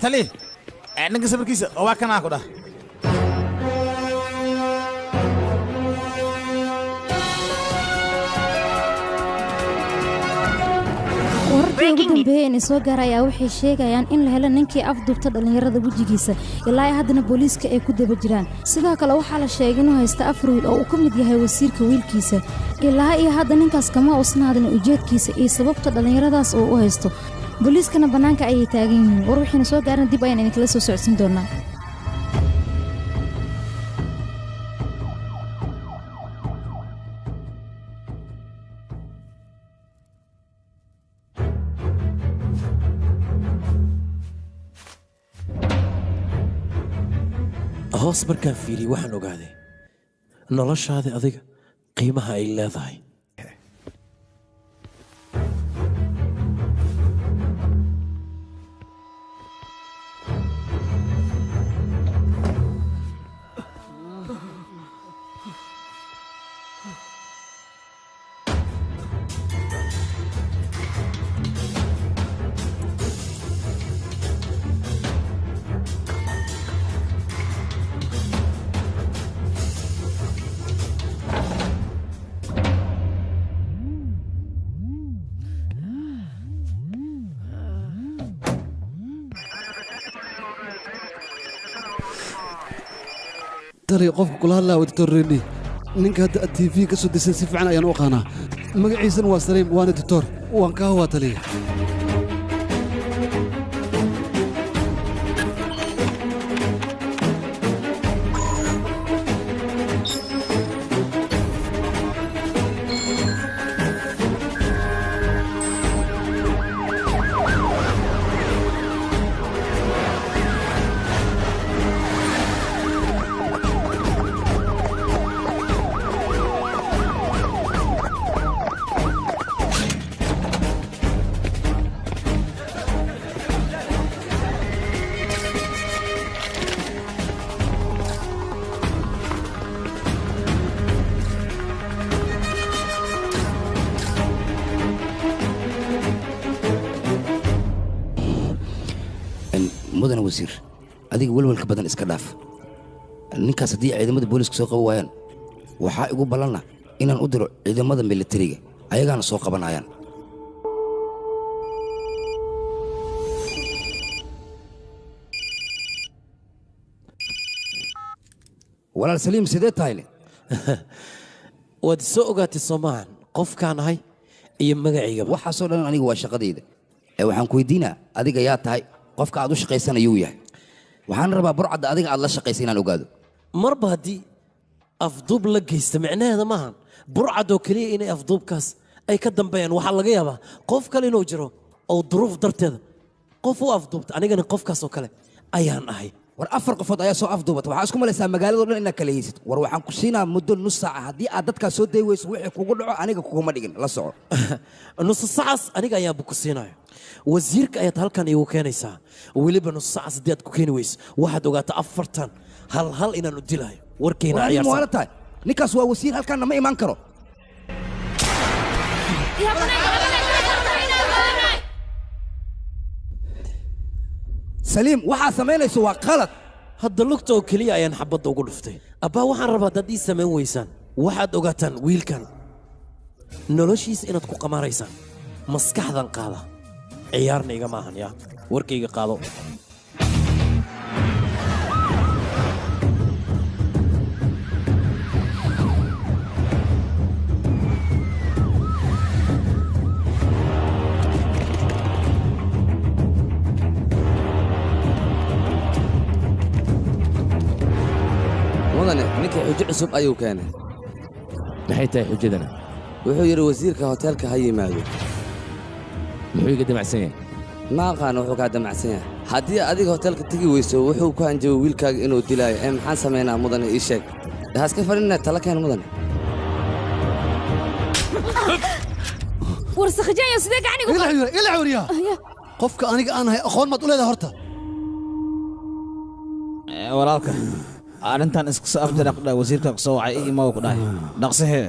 tali ninka sawirkiisa waa kanaa ku dhah wararkii ugu dambeeyey inay soo gaara ayaa waxay sheegayaan in la helo ninkii afduubta dhallinyarada wejigiisa ilaa haddana booliiska ay ku daba jiraan sidoo kale waxaa la sheegay inuu haysta afar wiil oo uu ka mid yahay wasiirka wiilkiisa ilaa iyo hadda ninkaas kama uusan hadlin ujeedkiisa iyo sababta dhallinyaradaas uu u haysto booliiskana bannaanka ayay taagan yihiin war waxayna soo gaaran dib ayaan idinkala soo socodsiin doonaa hoos markaan fiiriyey waxaan ogaaday noloshaada adiga qiimaha ay leedahay tali qofka kula hadlaa editor rendi ninka hadda aad tv ka soo disay si fiican ayaan u aqaanaa magaciisana waa saliim waana editor waan kaa hawaa taliya mudana wasiir adiga welwelka badan iska dhaaf ninkaas haddii ciidamada booliiska soo qaban waayaan waxaa igu ballanna inaan u diro ciidamada militariga ayagaana soo qabanayaan walaal saliim sidee tahayne waad soo ogaatay soomahan qofkaan ahay iyo magaciygaba waxaasoo dhan aniga waa shaqadayda ee waxaan ku weydiinaa adiga yaa tahay qofka aad u shaqaysanayuu yahay waxaan rabaa burcadda adiga aad la shaqaysa inaan ogaado marba haddii afduub la geysta micnaheeda maahan burcadoo keliya inay afduubkaas ay ka dambeeyaan waxaa laga yaabaa qof kale inuu jiro oo duruuf darteeda qof u afduubta anigana qofkaasoo kale ayaan ahay war 4 qofood ayaa soo afduubata waxaa isku malaysaa magaaladoo dhan inaad kala haysid war waxaan ku siinaa muddo nus saaca haddii aad dadkaas soo day weyso wixii kugu dhaco aniga kuguma dhigin la soco nus saacaas aniga ayaanba ku siinayo wasiirka ayaad halkan iigu keenaysaa weliba nus saacaas haddii aad ku keeni weyso waxaad ogaataa 4 hal inaan u dilayo warkayna ciyaarsan tahay ninkaas waa wasiir halkaanna ma imaan karo saliim waxaa samaynayso waa qalad hadda lugta oo keliya ayaan xabadda ugu dhuftay abbaa waxaan rabaa dad ii samayn weysaan waxaad ogaataan wiilkan noloshiisa inaad ku qamaaraysaan maskaxdan qaada ciyaarna iga maahan yaa warkayga qaado ninka xujo cusub ayuu keenay maxay tahay xujadana wuxuu yidhi wasiirka hoteelka ha yimaado muxuu iga damacsan yahay ma aqaano wuxuu kaa damacsan yahay haddii adiga hoteelka tegi weyso wuxuu ku hanjabay wiilkaaga inuu dilaayo ee maxaan samaynaa mudane ii sheeg haska fadhinna tala keen mudane warsakhajaayo sidee gacanigu ila cawriya qofka aniga aan ahay aqoon maad u leedahay horta walaalka arrintan isku soo afjara ku dhahay wasiirka ku soo wacay ii imaw ku dhahay dhaqsahee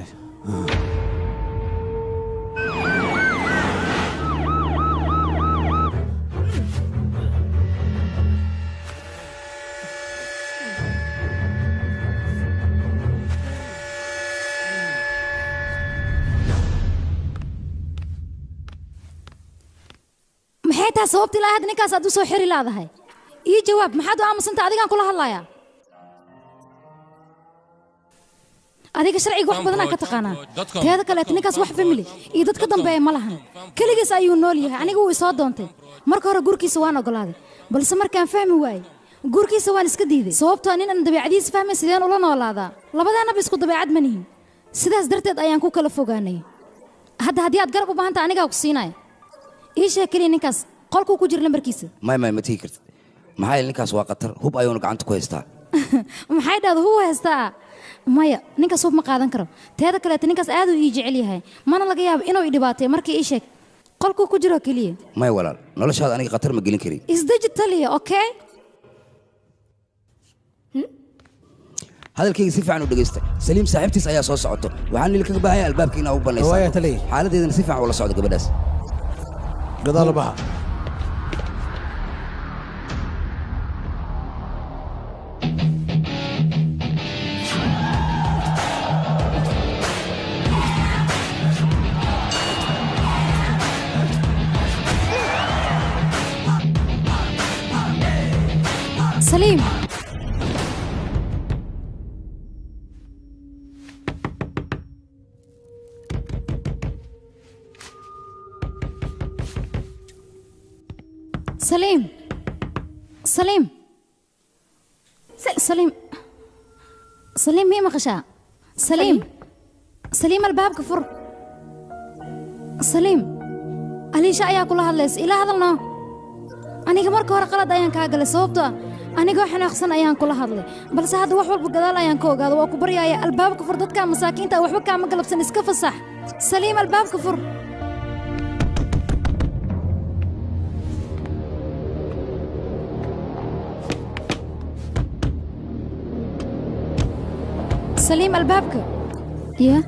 maxay tahay sababta ilaa hadda ninkaas aad u soo xiri laadahay ii jawaab maxaad u aamusanta adigaan kula hadlayaa adiga sharciga wax badanaa ka taqaanaa teeda kaleeta ninkaas wax famili iyo dad ka dambeeya ma lahan keligiis ayuu nool yahay aniga wuu isoo doontay marka hore gurkiisa waan ogolaaday balse markaan fahmi waayey gurkiisa waan iska diiday sababtoo nin aan dabeecadiisa fahmay sideen ula noolaadaa labadaanaba isku dabeecad ma nihin sidaas darteed ayaan ku kala fogaanay hadda haddii aad garab u baahanta anigaa ku siinaya ii sheeg keliya ninkaas qolkuu ku jira lambarkiisa may ma tigi kartid maxaa yeele ninkaas waa khatar hub ayuuna gacanta ku haystaa maxay dhahda hub haystaa maya ninkaas hub ma qaadan karo teeda kaleeta ninkaas aad uu ii jecel yahay mana laga yaabo inuu i dhibaatay markii ii sheeg qolkuu ku jiro keliya may walaal noloshaada aniga khatar ma gelin karin isdeji taliya okay hadalkayga si fiican u dhegaysta saliim saaxiibtiis ayaa soo socoto waxaan nili kaga baahan yahay albaabka inaa u banaysaa xaaladeedana si fiican ula socda gabadhaas gadaal baxa سليم سليم سليم سليم سليم مين مغشى سليم سليم الباب كفر سليم أليش أيا كلها الليس إلى هذا النوع aniga marka hore qalad ayaan kaa galay sababtoo ah anigoo xanaaqsan ayaan kula hadlay balse hadda wax walba gadaal ayaan ka ogaado waa ku baryaaya albaabka fur dadka masaakiinta waxba kaama galabsan iska fasax saliim albaabka fur سليم البابك يا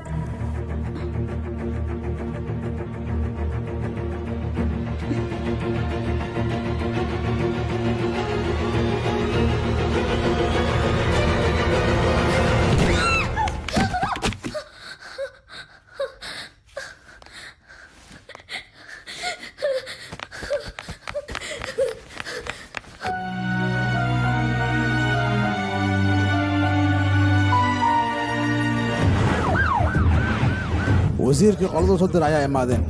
wasiirkii qoladuu soo diray ayaa imaadeen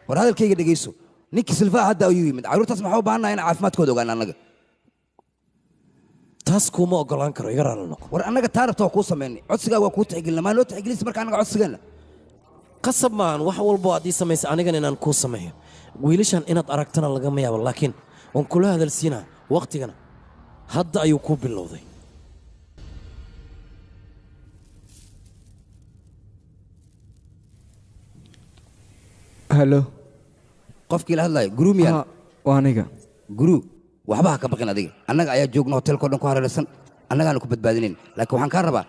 war hadalkayga dhegayso ninkii silfaa hadda ayuu yimid carruurtaas maxaa u baahannaha in caafimaadkooda ogaan annaga taas kuuma oggolaan karo iga raali noqo war annaga taa rabta waa kuu samaynay codsigaa waa kuu tixgelina maa loo tixgelinsa marka annaga codsigeenna qasab maahan wax walbo aad ii samaysa anigan inaan kuu sameeyo wiilashan inaad aragtana lagama yaabo laakiin waan kula hadalsiinaa wakhtigana hadda ayuu kuu bilowday halo qofkii la hadlayo guruu miyaan waa aniga guruu waxba ha ka baqin adiga annaga ayaa joogna hotelkao dhan ku hareeraysan annagaanu ku badbaadinayn laakiin waxaan kaa rabaa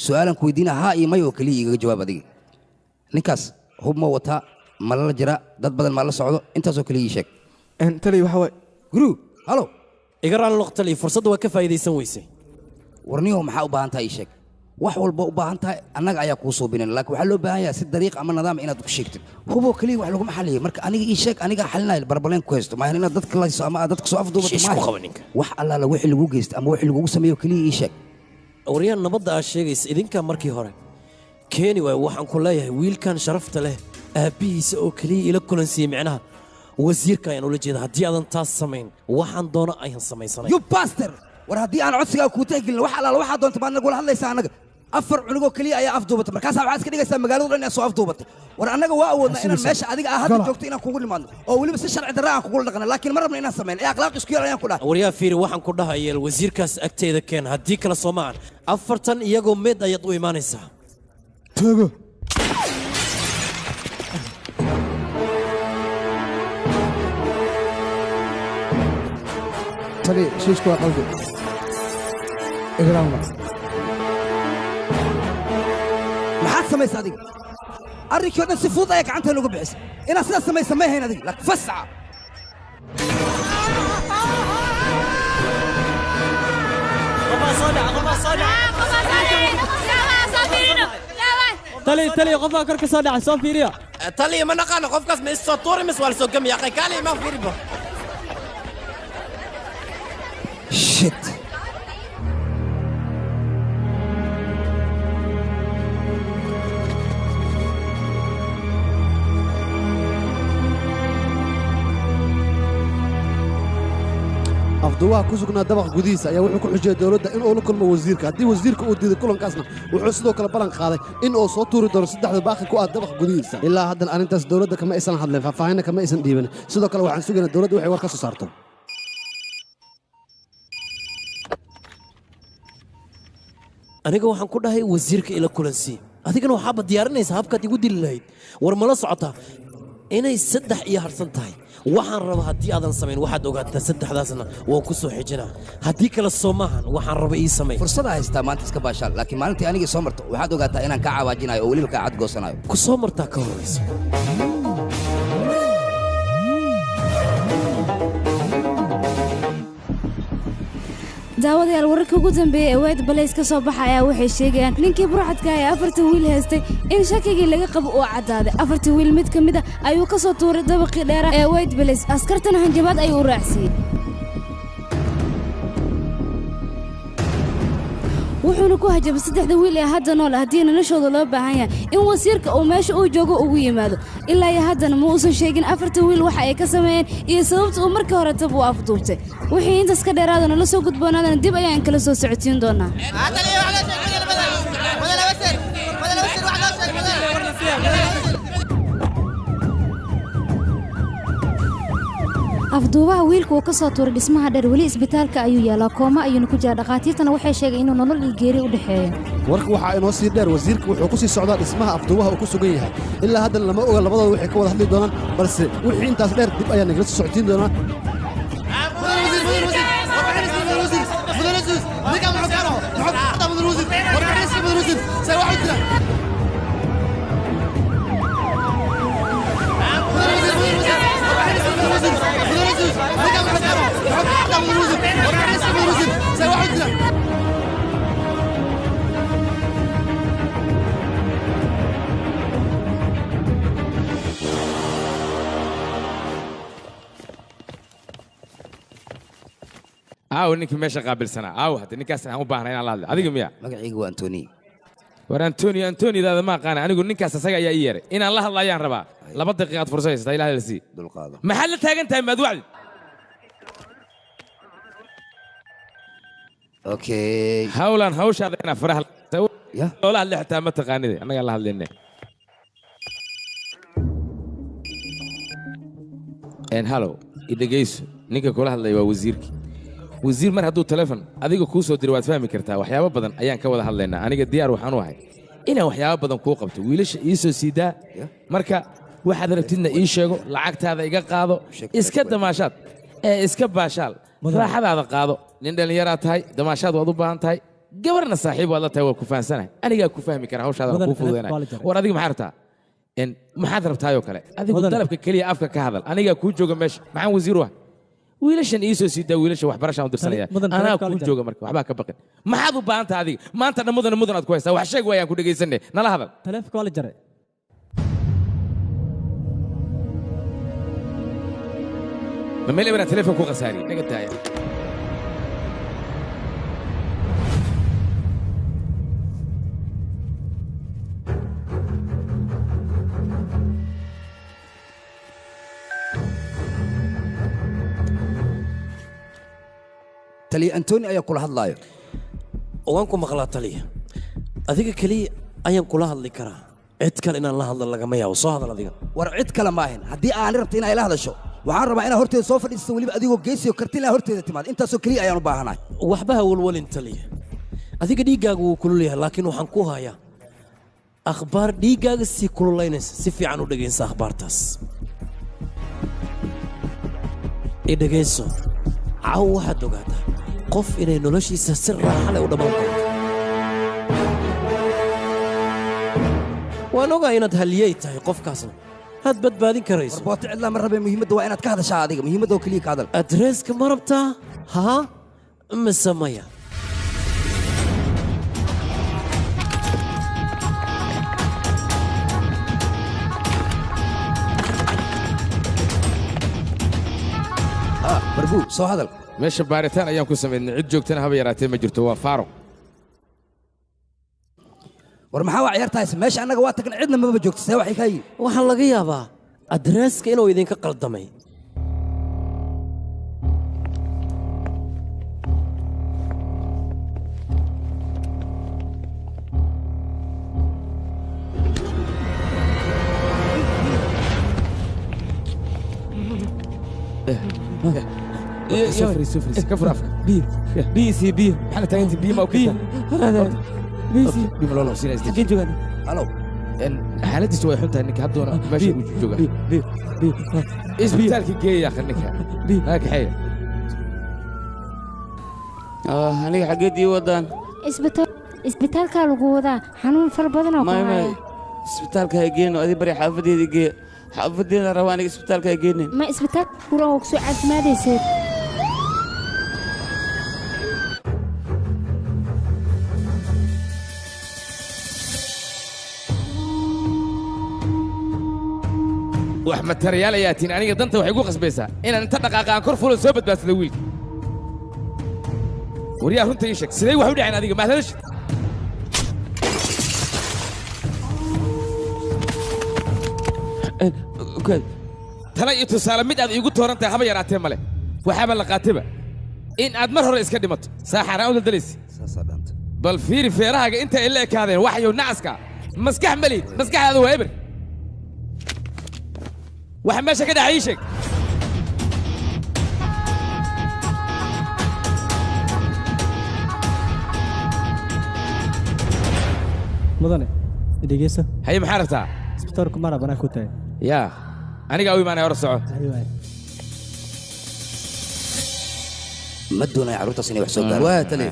su'aalan ku weydiina haa iyo may oo keliya igaga jawaab adiga ninkaas hub ma wataa ma lala jira dad badan maa la socdo intaasoo keliya ii sheeg taliy waxa waay guruu halo iga raali noqo taliy fursadda waa ka faa'iidaysan weysay warniyow maxaa u baahan tahay ii sheeg wax walba u baahan tahay annaga ayaa kuu suubinayn laakiin waxaa loo baahan yahay si dariiq ama nidaam inaad ku sheegtid huboo keliya wax laguma xaliyo marka aniga ii sheeg anigaa xalinaya barbaleen ku haysto maahan inaad dadka layso ama aad dadka soo afduubato wax allaala wixii lagu geysta ama wixii lagugu sameeyo keliya ii sheeg waryaan nabadda aad sheegaysa idinkaa markii hore keeni waay waxaan ku leeyahay wiilkan sharafta leh aabbihiisa oo keliya ila kulansiiyey micnaha wasiirka ayaan ula jeeda haddii aadan taas samayn waxaan doono ayaan samaysanay you baster war haddii aan codsigaa kuu tixgelin wax allaala waxaa doonta maad nagula hadlaysaa annaga afar cunugoo keliya ayaa afduubatay markaasaa waxaad iska dhigaysaa magaaladu dhan inaad soo afduubatay war annaga waa awoodnaa inaan meesha adiga aa hadda joogto inaan kugu nimaadno oo weliba si sharci darra aan kugula dhaqna laakiin ma rabna inaan samayn ee akhlaaq isku yar ayaan ku dhahay waryaa fiiri waxaan ku dhahayeel wasiirkaas agteeda keen haddii kale soo maahan 40 iyagoo meed ayaad u imaanaysaa tago tali shiishku waa qalbi igraamna maxaad samaysa adiga arrinkii o dhan si fudud ayaa gacanta looga bixisa inaad sidaas samaysa ma ahayn adiga laakiin fasaca tali qofaa kor ka soo dhacay soo fiiriya tali ma naqaano qofkaas ma isoo tuuri mis waa la soo gamiya qaykaali ma fiiriba shit afduwaha ku sugnaa dabaq gudihiisa ayaa wuxuu ku xujiyay dowladda in uu la kulmo wasiirka haddii wasiirka uu diiday kulankaasna wuxuu sidoo kale ballan qaaday in uu soo tuuri doono saddexda baaqi ku ah dabaq gudihiisa ilaa haddan arrintaas dowladda kama aysan hadleen faahfaahinna kama aysan dhiibin sidoo kale waxaan sugaynaa dowladda waxay war ka soo saarto aniga waxaan ku dhahay wasiirka ila kulansii adigana waxaaba diyaarinaysaa habkaad igu dili lahayd war mala socotaa inay 3 iyo harsan tahay waxaan rabaa haddii aadan samayn waxaad ogaataa saddexdaasna waan ku soo xijinaa haddii kale soo maahan waxaan raba ii samay fursada haystaa maanta iska baashaal laakiin maalintii anigii soo marto waxaad ogaataa inaan kaa cawaajinayo oo weliba kaa cadgoosanayo ku soo martaa ka horraysa daawadayaal wararka ugu dambeeyay ee weyd balays ka soo baxa ayaa waxay sheegayaan ninkii burcadka ee 4 wiil haystay in shakigii laga qabo uu caddaaday 4 wiil mid ka mid ah ayuu ka soo tuuray dabaqii dheera ee weyd balays askartana hanjabaad ayuu u raacsiiyey wuxuuna ku hajabay 3 wiil ee hadda nool haddii noloshooda loo baahan yahay in wasiirka uu meesha uu joogo ugu yimaado ilaa iyo haddana ma uusan sheegin 4 wiil waxa ay ka sameeyeen iyo sababta uu markii hore tab u afduubtay wixii intaas ka dheeraadana la soo gudboonaadana dib ayaan kala soo socodsiin doonaa afduubaha wiilka uu ka soo tuuray dhismaha dheer weli isbitaalka ayuu yaalaa kooma ayuuna ku jiraa dhakhaatiirtana waxay sheegeen inuu nolol iyo geeri u dhexeeyo warka waxaa inoo sii dheer wasiirka wuxuu ku sii socdaa dhismaha afduubaha uu ku sugan yahay ilaa haddana lama oga labadooda waxay ka wada hadli doonaan balse wixii intaas dheer dib ayaa nagala soo socodsiin doonaa Say what? aaw ninkii meesha qaabilsanaa aaw hadda ninkaas aan u baahnay inaan la hadlo adiga miya magacaygu waa antoni war antonidaada ma aqaana anigu ninkaas asaga ayaa ii yeeray inaan la hadlo ayaan rabaa 2 daqiiqaad fursad haysataa ilaahay la sii dulqaado maxaad la taagan tahay maad wacdi okay hawlan hawshaada inaa faraha loola hadle xitaa ma taqaanide annagaa la hadlayne halow idhegayso ninka kula hadlaya waa wasiirkii wasiir mar hadduu telefon adiga kuu soo diro waad fahmi kartaa waxyaabo badan ayaan ka wada hadlaynaa aniga diyaar waxaan u ahay inaan waxyaabo badan kuu qabto wiilasha ii soo siidaa marka waxaad rabtidna ii sheego lacagtaada iga qaado iska damaashaad iska baashaal raaxadaada qaado nin dhallinyaraa tahay damaashaad waad u baahan tahay gabarna saaxiib waad la tahay waa ku fahansanahay anigaa ku fahmi kara hawshaada waan kuu fududaynaya war adiga maxaa rabtaa maxaad rabtaayoo kale adigu dalabka keliya afka ka hadal anigaa kuu jooga meesha maxaan wasiir u ah wiilashan ii soo siidaa wiilasha waxbarashaan u dirsanaya anaa kuu jooga marka waxbaa ka baqin maxaad u baahan tahay adiga maanta dhammadana mudan aad ku haysaa wax sheeg waayaan ku dhegaysanne nala hadal taleefonka waa la jaray ma meel ibnaa taleefon ku khasaariye naga daaya taliya antoni ayaa kula hadlaayo waan ku maqlaa taliya adiga keliya ayaan kula hadli karaa cid kale inaan la hadlo lagama yaabo soo hadal adiga war cid kale maahan haddii aan rabta inay la hadasho waxaan rabaa inaad horteeda soo fadhiisato weliba adigoo geesiyo karti ilaa horteeda timaad intaasoo keliya ayaan u baahanahay waxba ha walwalin taliya adiga dhiiggaagu wuu kulul yahay laakiin waxaan ku hayaa akhbaar dhiiggaaga sii kululaynaysa si fiican u dhegaysa akhbaartaas i dhegayso caaw waxaad ogaataa qof inay noloshiisa si raaxa leh u dhammaan karto waan ogaa inaad haliyey tahay qofkaasna had badbaadin karayso warbooto cidlaa ma rabe muhiimadda waa inaad ka hadashaa adiga muhiimadda oo keliya ka hadal adreeska ma rabtaa haa mise maya barbuu soo hadal meesha baaritaan ayaan ku samaynay cid joogtana haba yaraatee ma jirto waa faaruq war maxaa waa ciyaartahays meesha annaga waa tagna cidna maba joogto see waxay kaa yihin waxaa laga yaabaa adreeska inuu idinka qaldamay سفري كفر افك بي سي بي حنا تاينتي بي ما وكيل بي ملولو سينا استجين جوغان الو ان حالتي way xuntahay ninka hadoona meesha uu jooga isbitaalka geeya khannika haak xay aniga xageedii wadaan isbitaalka lagu wadaa xanuun far badan oo ma isbitaalka ay geeyno adi bari xaafadeedii geey xaafadeena rabaa aniga isbitaalka ay geeynin ma isbitaal kuran oo soo caafimaadaysa wax materiyaal ayaa tiin aniga danta waxay ku qasbaysaa inaan inta dhaqaaqaan kor fulo soo badbaadsado wiilka wariyaa runta ii sheeg sidee wax u dhaceen adiga mahadashid tala iyo tusaale mid aad iigu tooran tahay haba yaraatee male waxaaba la qaataba in aad mar hore iska dhimato saaxaraan u daldalaysi bal fiiri feerahaaga inta ay la ekaadeen waxyow nacaska maskax malid maskaxdaada waa eber waxa meesha ka dhacay ii sheeg mudane dhegeysa haye maxaa rabtaa isbitaalku mara banaan ku tahay yaa anigaa u imaanaya hor soco ma doonaya carruurtaas inay wax soo gaaraan waa tali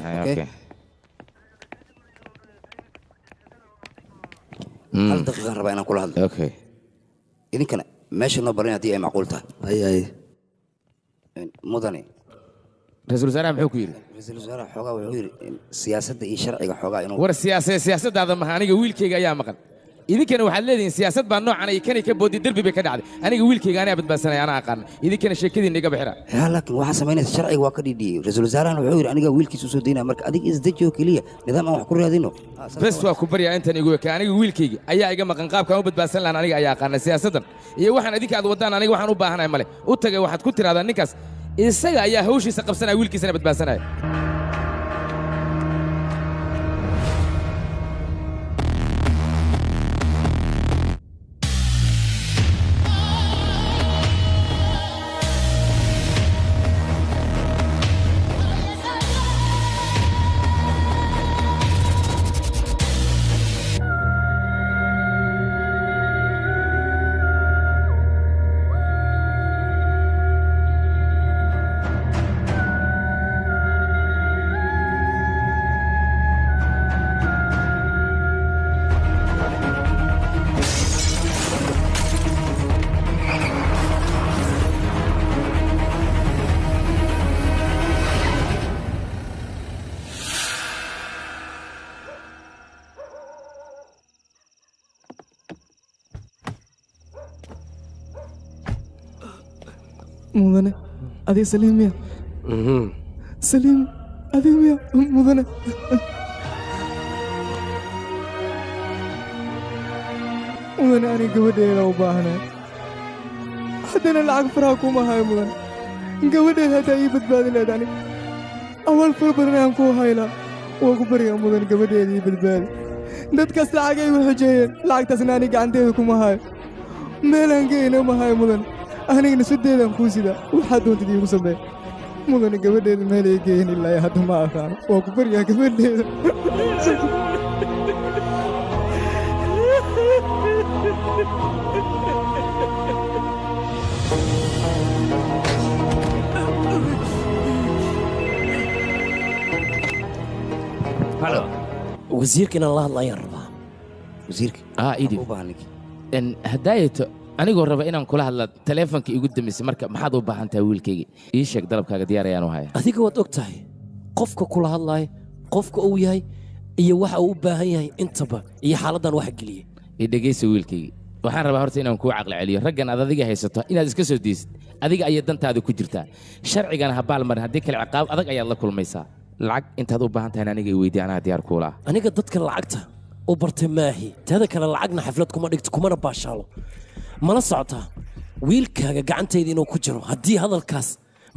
hal daqiiqaan rabaa inaan kula hadlo idinkana meesha noo baran haddii ay macquul tahay mudane ra-iisul wasaaraha muxuu ku yidhi ra-iisul wasaaraha xoogaa wuxuu yidhi siyaasadda iyo sharciga xoogaa inuu war siyaasaddaada maha aniga wiilkayga ayaa maqan idinkana waxaad leedihiin siyaasad baa noocan iyo kanay ka boodi derbi bay ka dhacday aniga wiilkayga anaa badbaadsanaya anaa aqaana idinkana sheekadiinna iga bixira laakiin waxaa samaynaysa sharciga waa ka dhiidhiyey ra-iisul wasaarahana wuxuu yidhi aniga wiilkiisa u soo daynaya marka adiga isdejiyo keliya nidaam aan wax ku raadino bes waa ku baryaa intan igu eka aniga wiilkayga ayaa iga maqan qaabkaan u badbaadsan lahan aniga ayaa aqaana siyaasaddan iyo waxaan idinka aad waddaan aniga waxaan u baahanahay male u tagay waxaad ku tirahdaan ninkaas isaga ayaa hawshiisa qabsanaya wiilkiisana badbaadsanaya mudane adiga saliim miya saliim adiga miya mudane mudane aniga gabadheeda u baahnay haddana lacag faraha kuma hayo mudan gabadheeda haddaa ii badbaadi lahayd aniga awaal fara badan ayaan kuu haylaa waa ku baryaa mudan gabadheeda ii badbaadi dadkaas lacagay igu xojeeyeen lacagtaasna aniga gacanteeda kuma hayo meelaan geyna ma hayo mudan anigana sudeedaan kuu sidaa waxaa doontid iigu sameey mudane gabadheeda meelay geeyin ilaa hadda ma aqaano waa ku baryaa gabadheeda halo wasiirka inaan la hadla ayaan rabaa wasiirka idib hadaayeto anigoo raba inaan kula hadla taleefonka igu damisay marka maxaad u baahan tahay wiilkayga ii sheeg dalabkaaga diyaar ayaan u haya adiga waad og tahay qofka kula hadlaaya qofka uu yahay iyo waxa uu u baahan yahay intaba iyo xaaladdan waxa geliyey dhegaysa wiilkayga waxaan rabaa horta inaan kuu caqli celiyo raggan aad adiga haysato inaad iska soo deysid adiga ayay dantaada ku jirtaa sharcigana ha baalmarin haddii kale ciqaab adag ayaad la kulmaysaa lacag intaad u baahan tahay aniga i weydii anaa diyaar kuula aniga dadka lacagta u bartay maahi teeda kale lacagna xaflad kuma dhigto kumana baashaalo mala socotaa wiilkaaga gacantayda inuu ku jiro haddii hadalkaas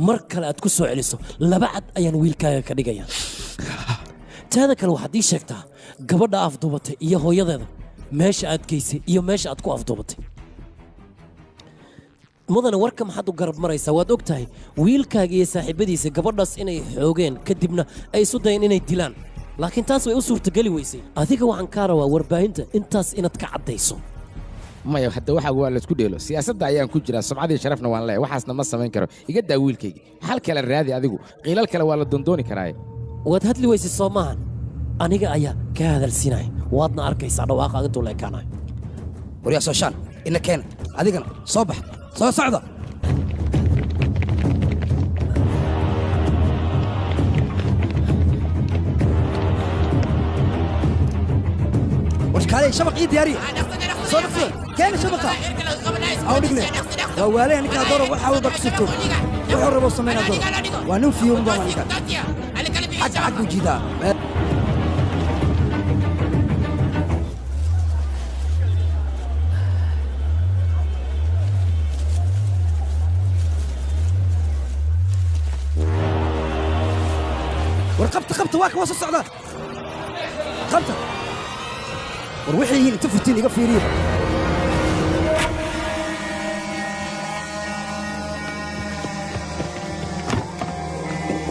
mar kale aad ku soo celiso laba cad ayaan wiilkaaga ka dhigaya teeda kale waxaad ii sheegtaa gabadha afduubatay iyo hooyadeeda meesha aad geysay iyo meesha aad ku afduubatay mudane warka maxaad u garab maraysaa waad og tahay wiilkaaga iyo saaxiibadiisa gabadhaas inay xoogeen kadibna ay isu dayeen inay dilaan laakiin taas way u suurtageli weysay adiga waxaan kaa rabaa warbaahinta intaas inaad ka caddayso maya hadda waxaa waa laysku dheelo siyaasadda ayaan ku jiraa sumcadii sharafna waan leeyahay waxaasna ma samayn karo iga daa wiilkayga hal kale raadi adigu qiilal kale waa la dondooni karaaye waad hadli weysay soo maahan aniga ayaa kaa hadalsiinaya waadna arkaysaa dhawaaqaaga intuu leekaanayo waryaa sooshaan ina keena adigana soo bax soo socda warkaaley shabaq ii diyaariya soo dhaqsada keena shabaqa aw dhigne waa waalaya ninkaa doro waxa walba ka sirto wuxuu rabo samaynaa doro waa nin fiyoon baa ninkan xagga xagguu jiidaa war qabta waa ka wasa socdaa qabta war waxay yihiin inta furtiin iga fiiriya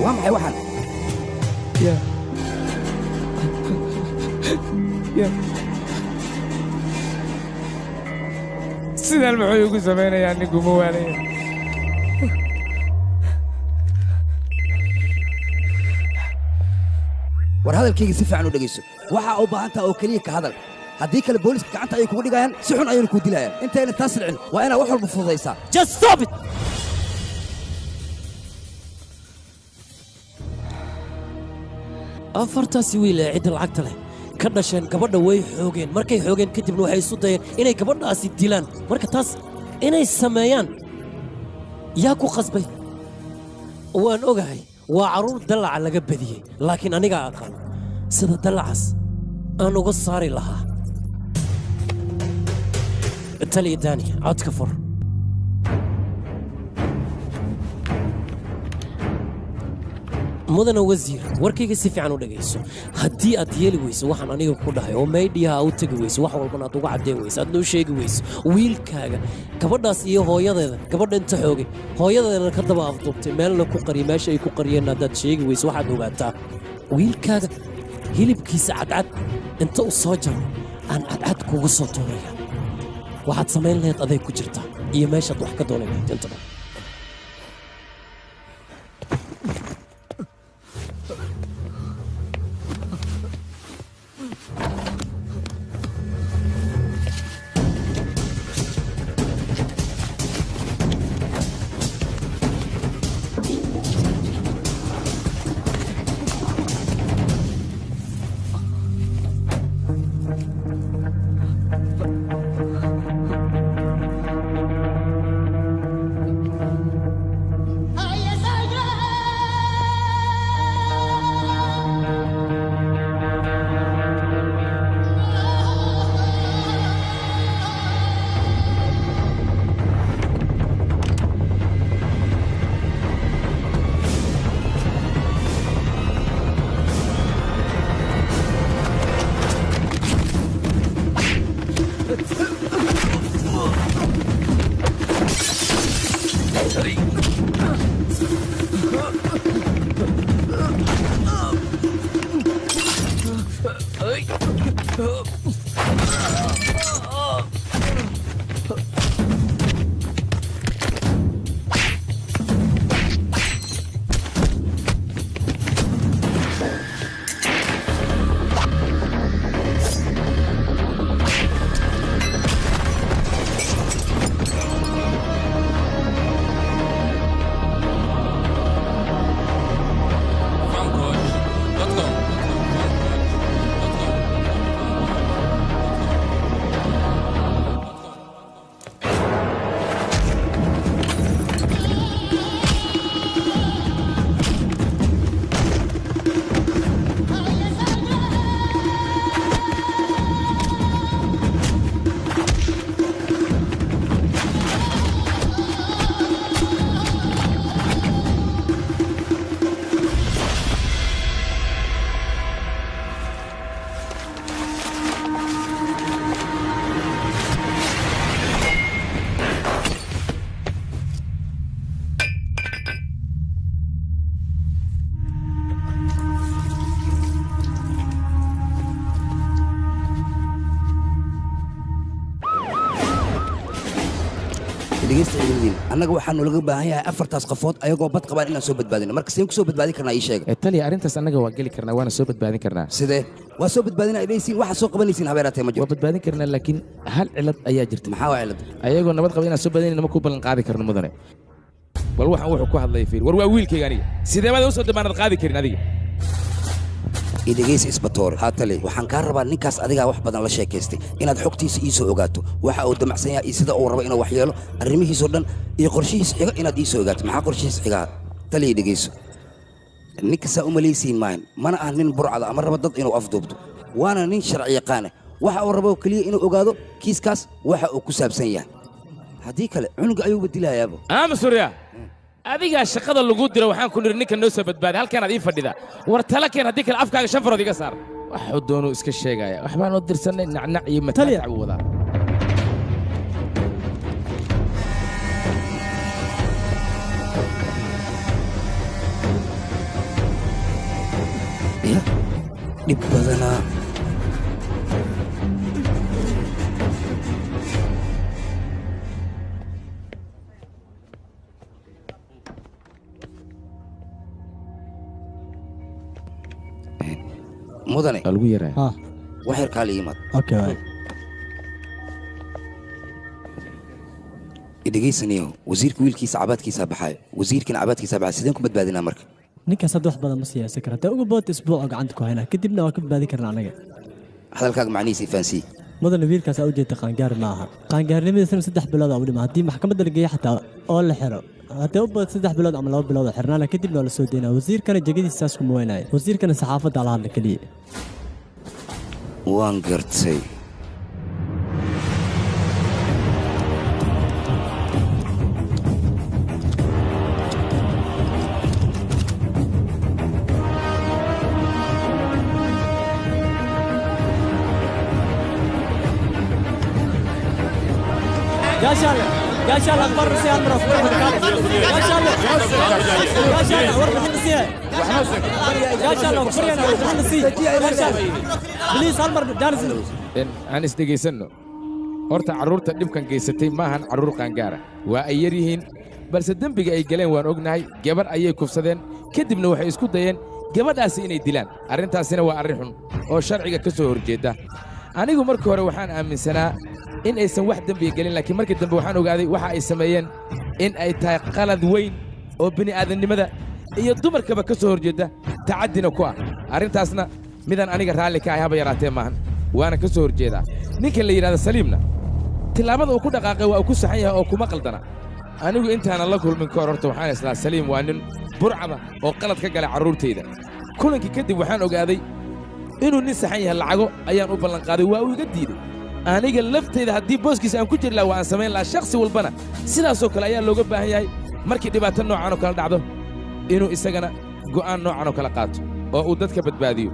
waa maxay waxaan sidaan muxuu igu samaynayaa ninkuma waanaya war hadalkayga si fiican u dhegayso waxaa u baahan taha oo keliya ka hadal haddii kale booliska gacanta ayay kugu dhigayaan si xun ayayna kuu dilayaan intayna taas dhicin waa inaad wax walba fududaysaa just stop it afartaasi wiil ee cidda lacagta leh ka dhasheen gabadha way xoogeen markay xoogeen kadibna waxay isu dayeen inay gabadhaasi dilaan marka taas inay sameeyaan yaa ku qasbay waan ogahay waa carruur dallaca laga badiyey laakiin anigaa aqaan sida dallacaas aan uga saari lahaa taliya daani codka fur mudana wasiir warkayga si fiican u dhegayso haddii aad yeeli weyso waxaan aniga ku dhahay oo maydhiyaha u tegi weyso wax walbana aad uga caddayn weyso aad noo sheegi weyso wiilkaaga gabadhaas iyo hooyadeeda gabadha inta xoogay hooyadeedana ka daba afduubtay meelna ku qariya meesha ay ku qariyeen haddaad sheegi weyso waxaad ogaataa wiilkaaga hilibkiisa cadcad inta u soo jaro aan cadcad kuga soo tuuraya waxaad samayn lahayd aday ku jirtaa iyo meeshaad wax ka doonan lahayd intaba annaga waxaan nolaga baahan yahay afartaas qofood ayagoo bad qabaan inaan soo badbaadino marka seen ku soo badbaadin karnaa ii sheega taliya arrintaas annaga waa geli karnaa waana soo badbaadin karnaa sidee waa soo badbaadina idaysiin waxa soo qabanaysiin habeeraatee ma jirto waa badbaadin karnaa laakiin hal cilad ayaa jirta maxaa waa cilad ayagoo nabad qaba inaan soo badbaadinayna ma ku ballan qaadi karno mudane bal waxaan wuxuu ku hadlaya fiir war waa wiilkayga aniga sidee baad u soo damaanad qaadi karin adiga idhegaysa isbatoore haatale waxaan kaa rabaa ninkaas adigaa wax badan la sheekaystay inaad xogtiisa ii soo ogaato waxa uu damacsan yahay iyo sida uu rabo inuu wax yeelo arrimihiisoo dhan iyo qorshihiisa xiga inaad ii soo ogaato maxaa qorshihiisa xigaa taliya dhegayso ninkasaa u malaysiin maahan mana ah nin burcada ama raba dad inuu afduubto waana nin sharci yaqaane waxa uu rabo keliya inuu ogaado kiiskaas waxa uu ku saabsan yahay haddii kale cunuga ayuuba dilayaaba surya adigaa shaqada lagu diro waxaan ku niri ninka noo soo badbaaday halkaanaad ii fadhida war tala keen haddii kale afkaaga shan farood iga saar waxuu doonuu iska sheegaya waxbaan oo dirsannay nacnac iyo mataac buu wadaa dhib badanaa mudane lagu yaraa wax yar kaala yimaad idhegaysaniyo wasiirka wiilkiisa cabaadkiisaa baxaayo wasiirkina cabaadkiisaa baxaayo sideen ku badbaadinaa marka ninkaas hadda wax badan ma siyaasan kara haddee uga boodta isbuuc oo gacanta ku haynaa kadibna waa ka badbaadin karnaa anaga hadalkaaga macnihiisa ifaansii mudane wiilkaas aa u jeedta qaangaar ma aha qaangaarnimadiisana 3 bilood aa u dhima haddii maxkamadda la geeyo xataa oo la xiro haddee u badan 3 bilood ama 2 bilood oo xirnaana kadibna waa la soo deynaa wasiirkana jegadiisa saas kuma weynaayo wasiirkana saxaafadda la hadla keliya waan gartay يا شاله يا شاله اخبار السيارة مرة يا شاله يا شاله ورد النسية يا شاله فرينا ورد النسية يا شاله بليز هالمر جالس aan isdhegaysanno horta carruurta dhibkan geysatay maahan carruur qaangaara waa ay yar yihiin balse dembiga ay galeen waan ognahay gabar ayay kufsadeen kadibna waxay isku dayeen gabadhaasi inay dilaan arrintaasina waa arrin xun oo sharciga ka soo horjeedda anigu markii hore waxaan aaminsanaa in aysan wax dembiga gelin laakiin markii dambe waxaan ogaaday waxa ay sameeyeen in ay tahay qalad weyn oo bini'aadannimada iyo dumarkaba ka soo horjeedda tacaddina ku ah arrintaasna midaan aniga raalli ka ahay haba yaraatee maahan waana ka soo horjeedaa ninka la yidhahda saliimna tillaabada uu ku dhaqaaqay waa uu ku saxan yahay oo kuma qaldana anigu intaanan la kulmin ka hor horta waxaan islaa saliim waa nin burcada oo qalad ka galay carruurtayda kulankii kadib waxaan ogaaday inuu nin saxan yahay lacago ayaan u ballanqaaday waa uu iga diiday aniga laftayda haddii booskiisa aan ku jiri laha waa aan samayn lahaa shakhsi walbana sidaasoo kale ayaa looga baahan yahay markii dhibaato noocan oo kale dhacdo inuu isagana go'aan noocan oo kale qaato oo uu dadka badbaadiyo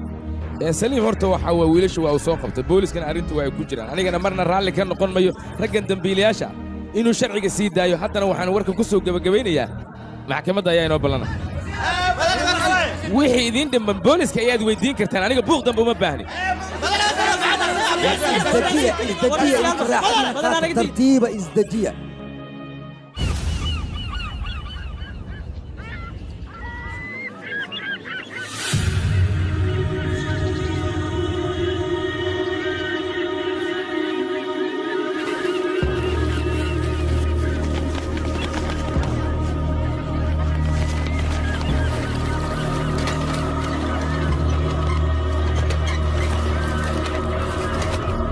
saliim horta waxaa waa wiilashu waa uu soo qabtay booliskana arrintu waa ay ku jiraan anigana marna raalli ka noqon mayo raggan dembiilayaasha inuu sharciga sii daayo haddana waxaan warka ku soo gebagabaynayaa maxkamadda ayaa inoo ballana wixii idiin dhimban booliska ayaad weyddiin kartaan aniga buuq dambe uma baahni tartiiba isdejiya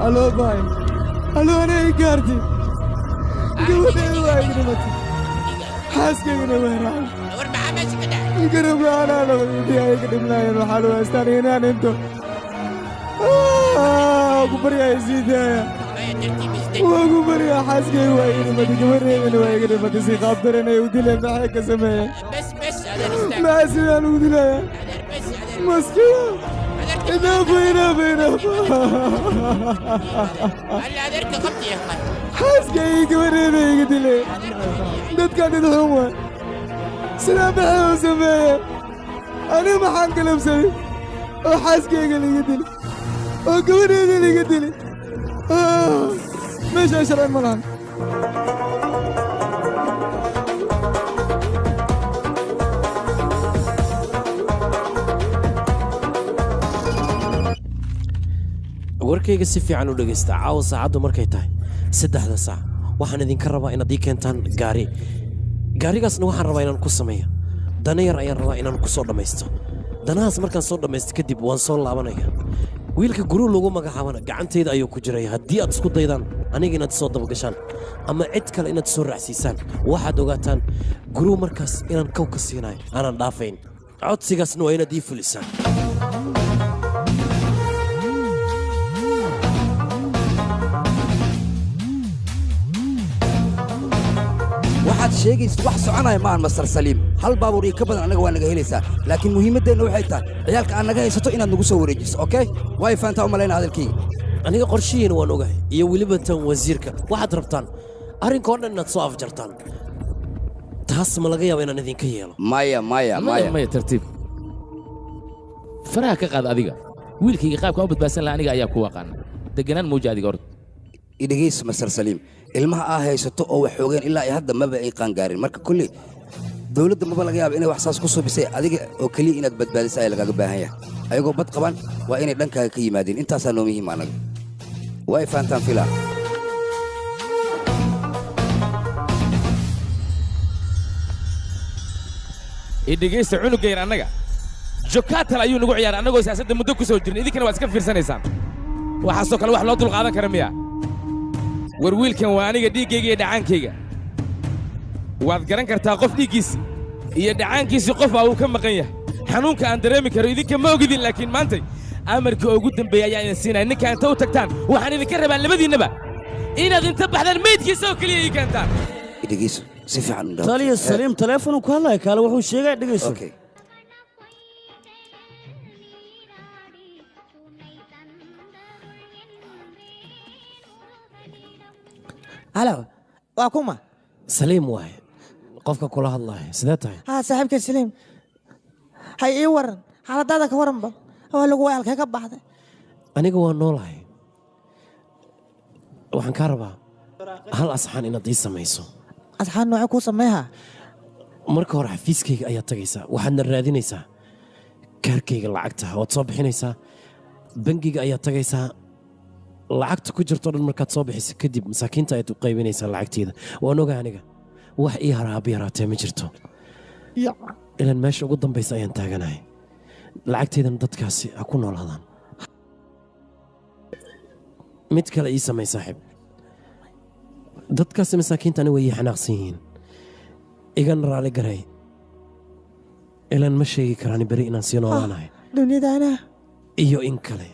الو باي الو انا قارتي قوتي وايد نمتي حاسك من وين ور محمد كده قرب انا لو بدي اقدم لا يروح على استنينا انتو كبر يا زيد وكبر يا حاسك وايد نمتي كبر من وايد نمتي سي خاطرنا يودي لي معك زمان بس انا استنى ما اسمع ودي لا مسكين إذا بينا هلا هذيك خبطي يا اخي حاسكي كبريني قدلي دد كان يدهمه سلام بحي وسمية أنا ما حنقلب سوي وحاسكي قلي قدلي وكبريني قدلي مش أشرع المران warkayga si fiican u dhegaysta caawa saacaddu markay tahay 3 saac waxaan idinka rabaa inaad ii keentaan gaarigaasna waxaan rabaa inaan ku sameeyo dana yar ayaan rabaa inaan ku soo dhammaysto danahaas markaan soo dhammaysto kadib waan soo laabanaya wiilka guruu lagu magacaabana gacantayda ayuu ku jiraya haddii aad isku daydaan aniga inaad soo dabagashaan ama cid kale inaad soo raacsiisaan waxaad ogaataan guruu markaas inaan kow ka siinayo aanan dhaafayn codsigaasna waa inaad ii fulisaan waxaad sheegaysid wax soconaya maahan mastar saliim hal baabuur iyo ka badan annaga waa naga helaysaa laakiin muhiimaddeenna waxay tahay ciyaalka aad naga haysato inaad nagu soo wareejiso okey way fahantaa u malayna hadalkayga aniga qorshihiina waan ogahay iyo weliba tan wasiirka waxaad rabtaan arrinkoo dhan inaad soo afjartaan taas ma laga yaaba inaan idinka yeelo maya tartiib faraha ka qaad adiga wiilkayga qaabka u badbaadsan laha aniga ayaa ku waqaana deganaan muuja adiga orod idhegayso mastar saliim ilmaha aa haysato oo wax xoogeen ilaa ay hadda maba ay qaangaarin marka kulli dowladda maba laga yaaba inay wax saas ku suubisay adiga oo keliya inaad badbaadisa ayaa lagaaga baahan yahay ayagoo bad qaban waa inay dhankaaga ka yimaadeen intaasaa noo muhiim anaga waa ay fahantaan filaa idhegaysta cunugayna annaga jokaatal ayuu nagu ciyaaray annagoo siyaasadda muddo ku soo jirnay idinkana waad iska fiirsanaysaan waxaasoo kale wax loo dulqaadan kara miya war wiilkan waa aniga dhiiggayga iyo dhacaankayga waad garan kartaa qof dhiiggiisi iyo dhacaankiisii qof uu ka maqan yahay xanuunka aan dareemi karo idinka ma ogidin laakiin maantay amarkii ugu dambeeya ayaa idin siinaya ninka inta u tagtaan waxaan idinka rabaa labadiinnaba inaad inta baxdaan meydkiisa oo keliya ii keentaan dhegeyso si fiican u taliya saliim taleefonu ku hadlaya kaale wuxuu sheegay dhegeyso halo waa kuma saliim waaye qofka kula hadlaya sidee tahay ها صاحبك سليم هاي إيه ورن حالة هذا كورن بل هو اللي جوال كيك بعض aniga waa noolahay waxaan kaa rabaa hal asxaan inaad ii samayso أصحاب نوعك وسميها marka hore xafiiskayga ayaad tagaysaa waxaadna raadinaysaa kaarkayga lacagta waad soo bixinaysaa bangiga ayaad tagaysaa lacagta ku jirto dhan markaad soo bixiso kadib masaakiinta ayaad u qaybinaysaa lacagteeda waan ogaa aniga wax ii haraab yaraatee ma jirto ilaan meesha ugu dambaysa ayaan taaganahay lacagteedana dadkaasi ha ku noolaadaan mid kale ii samay saaxiib dadkaasi masaakiintani way ii xanaaqsan yihiin igana raali garay ilaan ma sheegi karaan beri inaan sii noolaanahay دنيا iyo in kale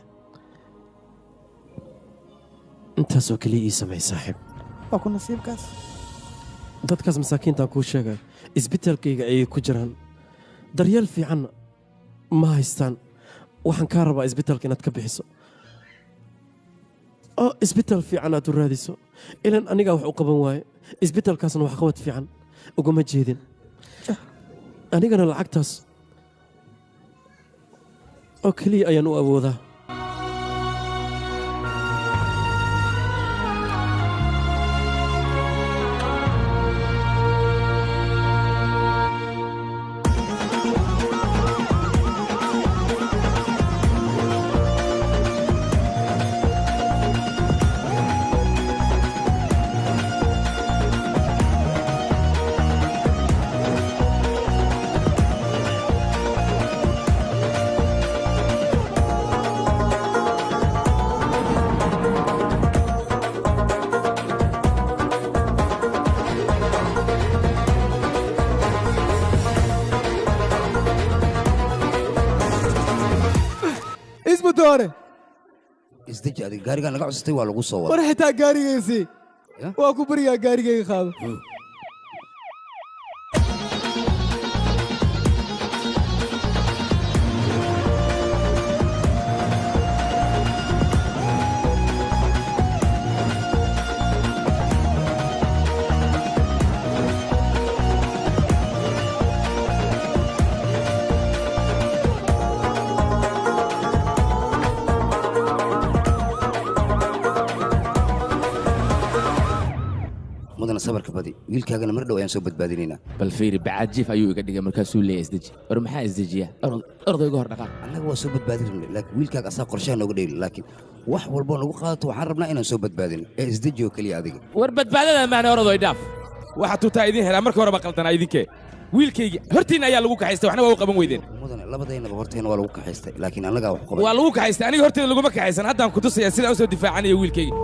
intaasoo keliya ii samay saaxiib وأكون نصيب كاس dadkaas masaakiintaan kuu sheegay isbitaalkayga ayay ku jiraan daryeel fiican ma haystaan waxaan kaa rabaa isbitaalka inaad ka bixiso oo isbitaal fiican aad u raadiso ilan anigaa wax u qaban waaye isbitaalkaasna wax qabad fiican ugama jeedin anigana lacagtaas oo keliya ayaan u awoodaa doore isdeji adiga gaarigan laga cusubtay waa lagu soo war wadaa xitaa gaarigaysii waa ku baryaa gaarigayga qaado mudana sabarka badi wiilkaagana mar dhow ayaan soo badbaadinaynaa bal fiiri bacajiif ayuu iga dhigay markaasuu leeyahay isdeji war maxaa isdejiya ordayga hor dhaqaaq annaga waa soo badbaadin rabnay laakiin wiilkaaga asaa qorshaha nooga dheeli laakiin wax walboo nagu qaadato waxaan rabnaa inaan soo badbaadin ee isdeji oo keliya adiga war badbaadada maana orado idhaaf waxaa tuutaa idin helaa marka horeba qaldanaa idinkee wiilkayga hortiinna ayaa lagu kaxaystay waxna waa u qaban weydeen mudane labadaynaba horteena waa lagu kaxaystay laakiin annagaa wax qaban waa lagu kaxaystay aniga horteeda laguma kaxaysan haddaan ku tusayaa sidaan u soo difaacanayo wiilkayga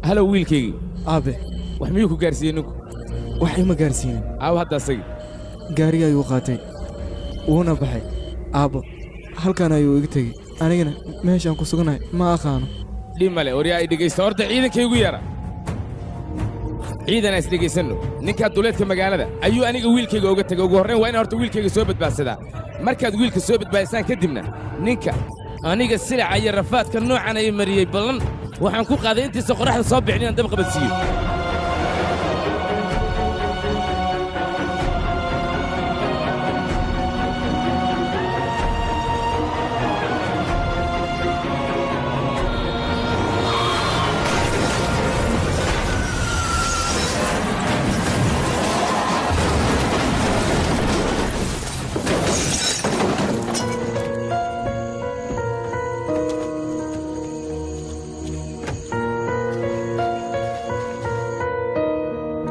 halo wiilkaygii aabe wax miyuu ku gaarsiiyey ninku wax ima gaarsiinin aaw hadda asagii gaariga ayuu qaatay wuuna baxay aabbo halkan ayuu iga tegey anigana meeshaan ku suganahay ma aqaano dhimale waryaa ay dhegaysta horta ciidankaygu yara ciidan is dhegaysanno ninkaa duleedka magaalada ayuu aniga wiilkayga uga tegay ugu horrayn waa inaan horta wiilkayga soo badbaadsadaa markaad wiilka soo badbaadisaan kadibna ninka aniga silaca iyo rafaadka noocan ay mariyey ballan waxaan ku qaaday intiisa qorraxda soo bixin inaan dab qabadsiiyo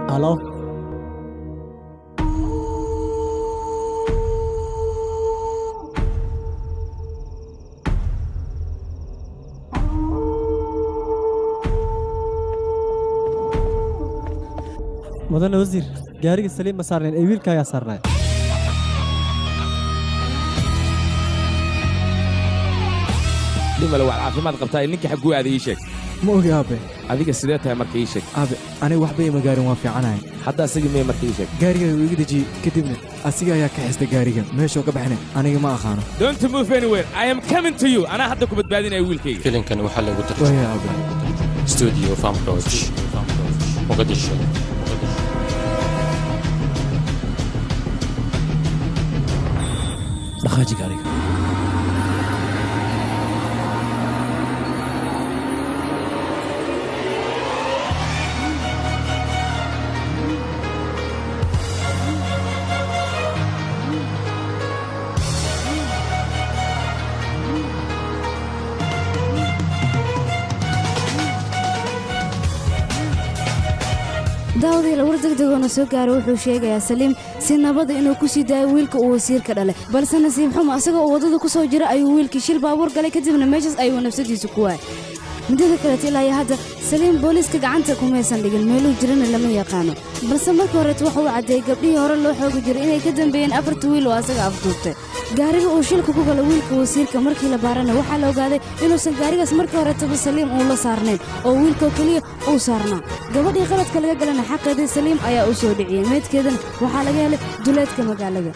halo mudane wasiir gaariga saliim ma saarnayn ee wiilkaagaa saarnay dhimale waad caafimaad qabtaa ee ninkii xagguu aaday ii sheeg ma ogi aabe adiga sidee tahay marka ii sheeg aabe aniga waxba ima gaarin waa fiicanahay hadda asigii mee marka ii sheeg gaariga wuu iga dejiyey kadibna asiga ayaa ka xistay gaariga meeshuu ka baxnay aniga ma aqaano don't move anywhere I am coming to you anaa hadda ku badbaadinaya wiilkayga filimkan waxaa lagu waya aabe studio famroch muqdisho dhaqaaji gaariga daawadiila war degdegoona soo gaaro wuxuu sheegayaa saliim si nabada inuu ku sii daayo wiilka uu wasiirka dhalay balse nasiib xumo asagoo uu waddada ku soo jira ayuu wiilkii shil baabuur galay kadibna meeshaas ayuu nafsadiisu ku waayay midada kaleeta ilaa iyo hadda saliim booliiska gacanta kumaysan dhigin meeluu jirana lama yaqaano balse markii horeet waxa uu caddeeyey gabdhihii hore loo xoogi jiray inay ka dambeeyeen 4 wiil oo asaga afduubtay gaariga uu shilka ku gala wiilka wasiirka markii la baarana waxaa la ogaaday inuusan gaarigaas markii horeetaba saliim uu la saarnayn oo wiilkoo keliya uu saarnaa gabadhii qaladka laga galana xaqeedii saliim ayaa u soo dhiciyey meydkeedana waxaa laga helay duleedka magaalada